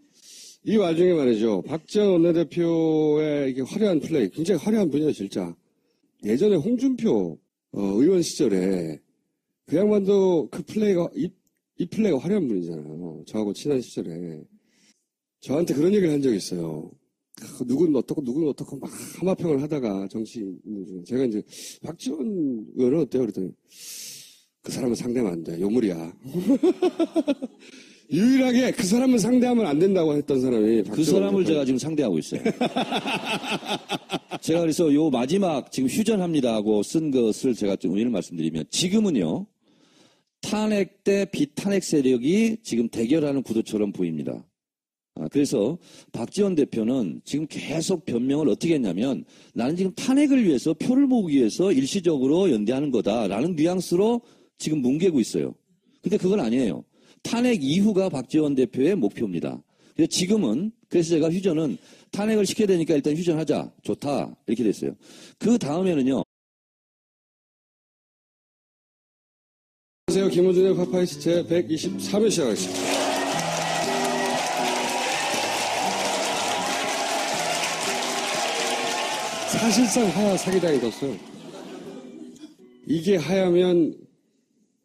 Speaker 1: 이 와중에 말이죠. 박지원 원내대표의 이게 화려한 플레이, 굉장히 화려한 분이에요, 진짜. 예전에 홍준표 의원 시절에 그 양반도 그 플레이가 이 플레이가 화려한 분이잖아요. 저하고 친한 시절에 저한테 그런 얘기를 한 적이 있어요. 누구는 어떻고 막 하마평을 하다가 정치인들 중에 제가 이제 박지원 의원은 어때요? 그랬더니 그 사람은 상대하면 안 돼. 요물이야. 유일하게 그 사람은 상대하면 안 된다고 했던 사람이
Speaker 3: 그 사람을 제가 지금 상대하고 있어요. 제가 그래서 요 마지막 지금 휴전합니다 하고 쓴 것을 제가 좀 의미를 말씀드리면 지금은요. 탄핵 때 비탄핵 세력이 지금 대결하는 구도처럼 보입니다. 그래서 박지원 대표는 지금 계속 변명을 어떻게 했냐면 나는 지금 탄핵을 위해서 표를 모으기 위해서 일시적으로 연대하는 거다라는 뉘앙스로 지금 뭉개고 있어요. 근데 그건 아니에요. 탄핵 이후가 박지원 대표의 목표입니다. 그래서 지금은 그래서 제가 휴전은 탄핵을 시켜야 되니까 일단 휴전하자. 좋다. 이렇게 됐어요. 그 다음에는요.
Speaker 1: 안녕하세요. 김호준의 파파이스 제 123회 시작하겠습니다. 사실상 하야 사기당이 떴어요. 이게 하야면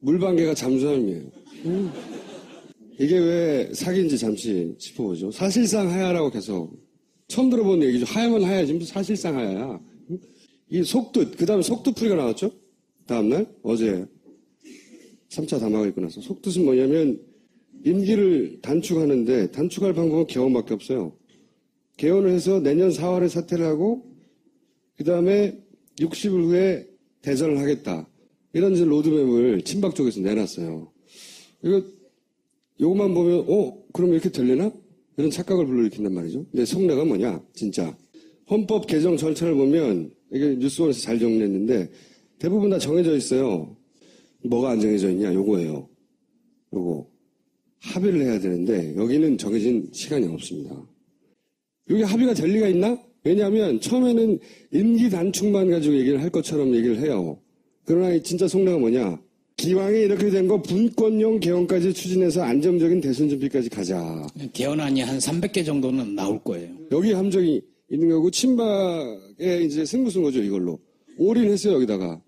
Speaker 1: 물방개가 잠수함이에요. 이게 왜 사기인지 잠시 짚어보죠. 사실상 하야라고 계속 처음 들어본 얘기죠. 하야면 하야지 무슨 사실상 하야야. 이 속뜻, 그 다음에 속뜻풀이가 나왔죠. 다음날 어제 3차 담화가 있고 나서 속뜻은 뭐냐면 임기를 단축하는데 단축할 방법은 개헌밖에 없어요. 개헌을 해서 내년 4월에 사퇴를 하고 그 다음에 60일 후에 대선을 하겠다. 이런 이제 로드맵을 친박 쪽에서 내놨어요. 요것만 보면 그럼 이렇게 되려나? 이런 착각을 불러일으킨단 말이죠. 근데 속내가 뭐냐 진짜. 헌법 개정 절차를 보면 이게 뉴스원에서 잘 정리했는데 대부분 다 정해져 있어요. 뭐가 안 정해져 있냐? 요거예요. 요거. 합의를 해야 되는데 여기는 정해진 시간이 없습니다. 여기 합의가 될 리가 있나? 왜냐하면 처음에는 임기 단축만 가지고 얘기를 할 것처럼 얘기를 해요. 그러나 진짜 속내가 뭐냐? 기왕에 이렇게 된 거 분권용 개헌까지 추진해서 안정적인 대선 준비까지 가자.
Speaker 2: 개헌안이 한 300개 정도는 나올 거예요.
Speaker 1: 여기 함정이 있는 거고 친박의 이제 승부수인 거죠, 이걸로. 올인했어요, 여기다가.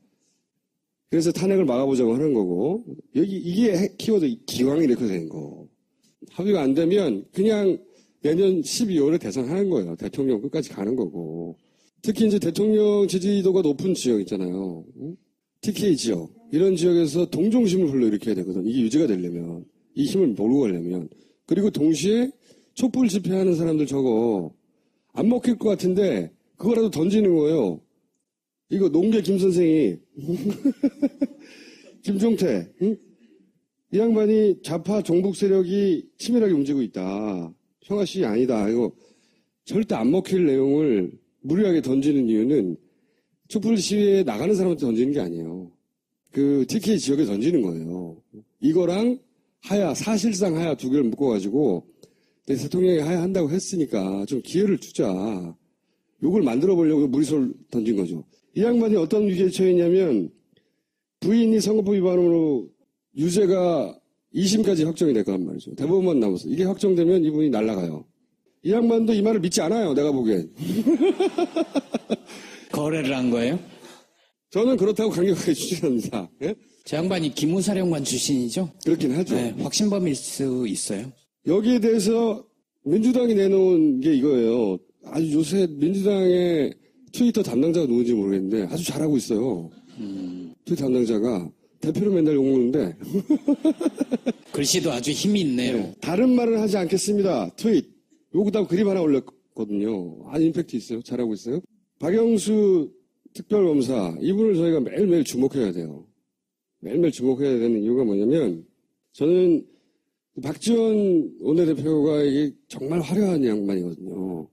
Speaker 1: 그래서 탄핵을 막아보자고 하는 거고. 이게 키워드 기왕에 이렇게 된 거. 합의가 안 되면 그냥 내년 12월에 대선하는 거예요. 대통령 끝까지 가는 거고. 특히 이제 대통령 지지도가 높은 지역 있잖아요. TK 지역. 이런 지역에서 동정심을 불러일으켜야 되거든. 이게 유지가 되려면. 이 힘을 몰고 가려면. 그리고 동시에 촛불 집회하는 사람들 저거 안 먹힐 것 같은데 그거라도 던지는 거예요. 이거 농계 김 선생이 김종태 이 양반이 좌파 종북 세력이 치밀하게 움직이고 있다. 평화시위 아니다. 이거 절대 안 먹힐 내용을 무리하게 던지는 이유는 촛불 시위에 나가는 사람한테 던지는 게 아니에요. 그 TK 지역에 던지는 거예요. 이거랑 하야, 사실상 하야 두 개를 묶어가지고 대통령이 하야 한다고 했으니까 좀 기회를 주자. 요걸 만들어 보려고 무리수를 던진 거죠. 이 양반이 어떤 위기에 처했냐면 부인이 선거법 위반으로 유죄가 2심까지 확정이 될 거란 말이죠. 대법원만 남았어. 이게 확정되면 이분이 날아가요. 이 양반도 이 말을 믿지 않아요. 내가 보기엔.
Speaker 2: 거래를 한 거예요?
Speaker 1: 저는 그렇다고 강력하게 추진합니다. 예?
Speaker 2: 저 양반이 기무사령관 출신이죠?
Speaker 1: 그렇긴 하죠.
Speaker 2: 네, 확신범일 수 있어요.
Speaker 1: 여기에 대해서 민주당이 내놓은 게 이거예요. 아주 요새 민주당의 트위터 담당자가 누군지 모르겠는데 아주 잘하고 있어요. 트위터 담당자가 대표를 맨날 욕먹는데
Speaker 2: 글씨도 아주 힘이 있네요.
Speaker 1: 네, 다른 말은 하지 않겠습니다. 트윗. 요거다 그림 하나 올렸거든요. 아주 임팩트 있어요. 잘하고 있어요. 박영수 특별검사 이분을 저희가 매일매일 주목해야 돼요. 매일매일 주목해야 되는 이유가 뭐냐면 저는 박지원 원내대표가 이게 정말 화려한 양반이거든요.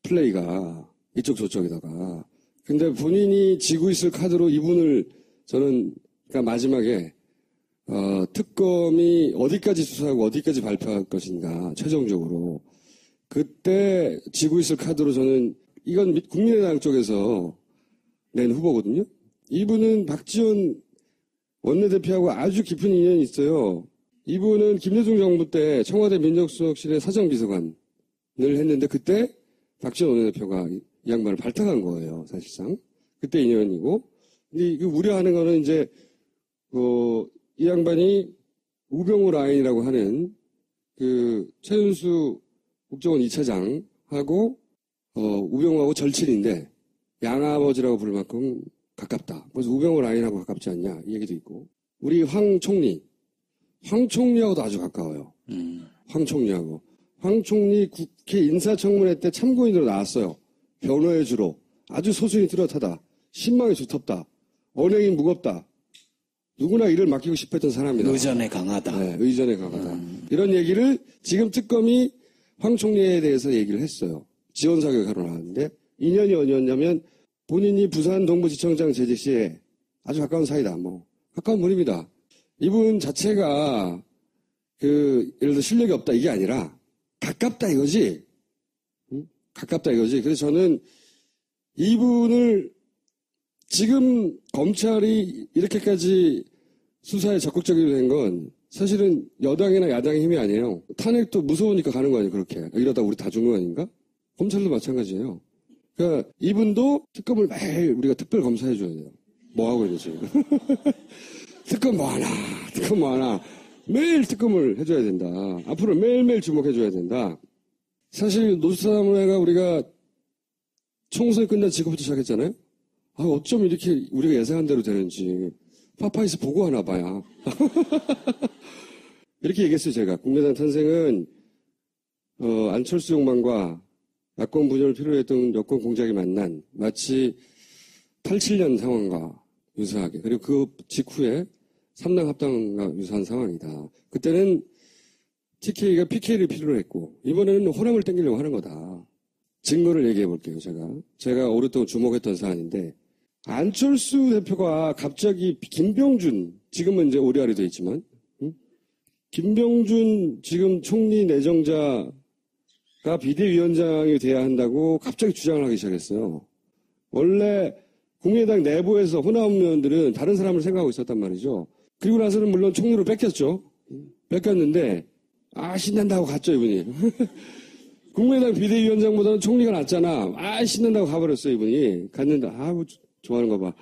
Speaker 1: 플레이가 이쪽 저쪽에다가. 근데 본인이 지고 있을 카드로 이분을 저는 그러니까 마지막에 특검이 어디까지 수사하고 어디까지 발표할 것인가 최종적으로 그때 지고 있을 카드로 저는 이건 국민의당 쪽에서 낸 후보거든요. 이분은 박지원 원내대표하고 아주 깊은 인연이 있어요. 이분은 김대중 정부 때 청와대 민정수석실의 사정비서관을 했는데 그때 박지원 원내대표가 이 양반을 발탁한 거예요. 사실상. 그때 인연이고. 근데 우려하는 거는 이제 이 양반이 우병우 라인이라고 하는 그 최윤수 국정원 2차장하고 우병우하고 절친인데 양아버지라고 부를 만큼 가깝다. 그래서 우병우 라인하고 가깝지 않냐 이 얘기도 있고 우리 황 총리하고도 아주 가까워요. 황 총리하고. 황 총리 국회 인사청문회 때 참고인으로 나왔어요. 변호해 주로. 아주 소신이 뚜렷하다. 신망이 두텁다. 언행이 무겁다. 누구나 일을 맡기고 싶었던 사람이다.
Speaker 2: 의전에 강하다.
Speaker 1: 네, 의전에 강하다. 이런 얘기를 지금 특검이 황 총리에 대해서 얘기를 했어요. 지원 사격하러 나왔는데 인연이 어디였냐면 본인이 부산 동부지청장 재직 시에 아주 가까운 사이다. 가까운 분입니다. 이분 자체가 예를 들어 실력이 없다 이게 아니라 가깝다 이거지. 응? 가깝다 이거지. 그래서 저는 이분을 지금 검찰이 이렇게까지 수사에 적극적으로 된 건 사실은 여당이나 야당의 힘이 아니에요. 탄핵도 무서우니까 가는 거 아니에요, 그렇게. 이러다 우리 다 죽는 거 아닌가? 검찰도 마찬가지예요. 그러니까 이분도 특검을 매일 우리가 특별 검사해줘야 돼요. 뭐 하고 있는 지금. 특검 뭐 하나. 매일 특검을 해줘야 된다. 앞으로 매일매일 주목해줘야 된다. 사실 노수사무회가 우리가 총선이 끝난 지금부터 시작했잖아요. 어쩜 이렇게 우리가 예상한 대로 되는지. 파파이스 보고 하나 봐야. 이렇게 얘기했어요, 제가. 국민의당 탄생은, 안철수 욕망과 야권 분열을 필요로 했던 여권 공작이 만난 마치 87년 상황과 유사하게, 그리고 그 직후에 3당 합당과 유사한 상황이다. 그때는 TK가 PK를 필요로 했고, 이번에는 호남을 땡기려고 하는 거다. 증거를 얘기해 볼게요, 제가 오랫동안 주목했던 사안인데, 안철수 대표가 갑자기 김병준, 지금은 이제 오리알이 돼 있지만, 김병준 지금 총리 내정자가 비대위원장이 돼야 한다고 갑자기 주장을 하기 시작했어요. 원래 국민의당 내부에서 호남 의원들은 다른 사람을 생각하고 있었단 말이죠. 그리고 나서는 물론 총리를 뺏겼죠. 뺏겼는데, 신난다고 갔죠, 이분이. 국민의당 비대위원장보다는 총리가 낫잖아. 신난다고 가버렸어요, 이분이. 갔는데, 좋아하는 거 봐.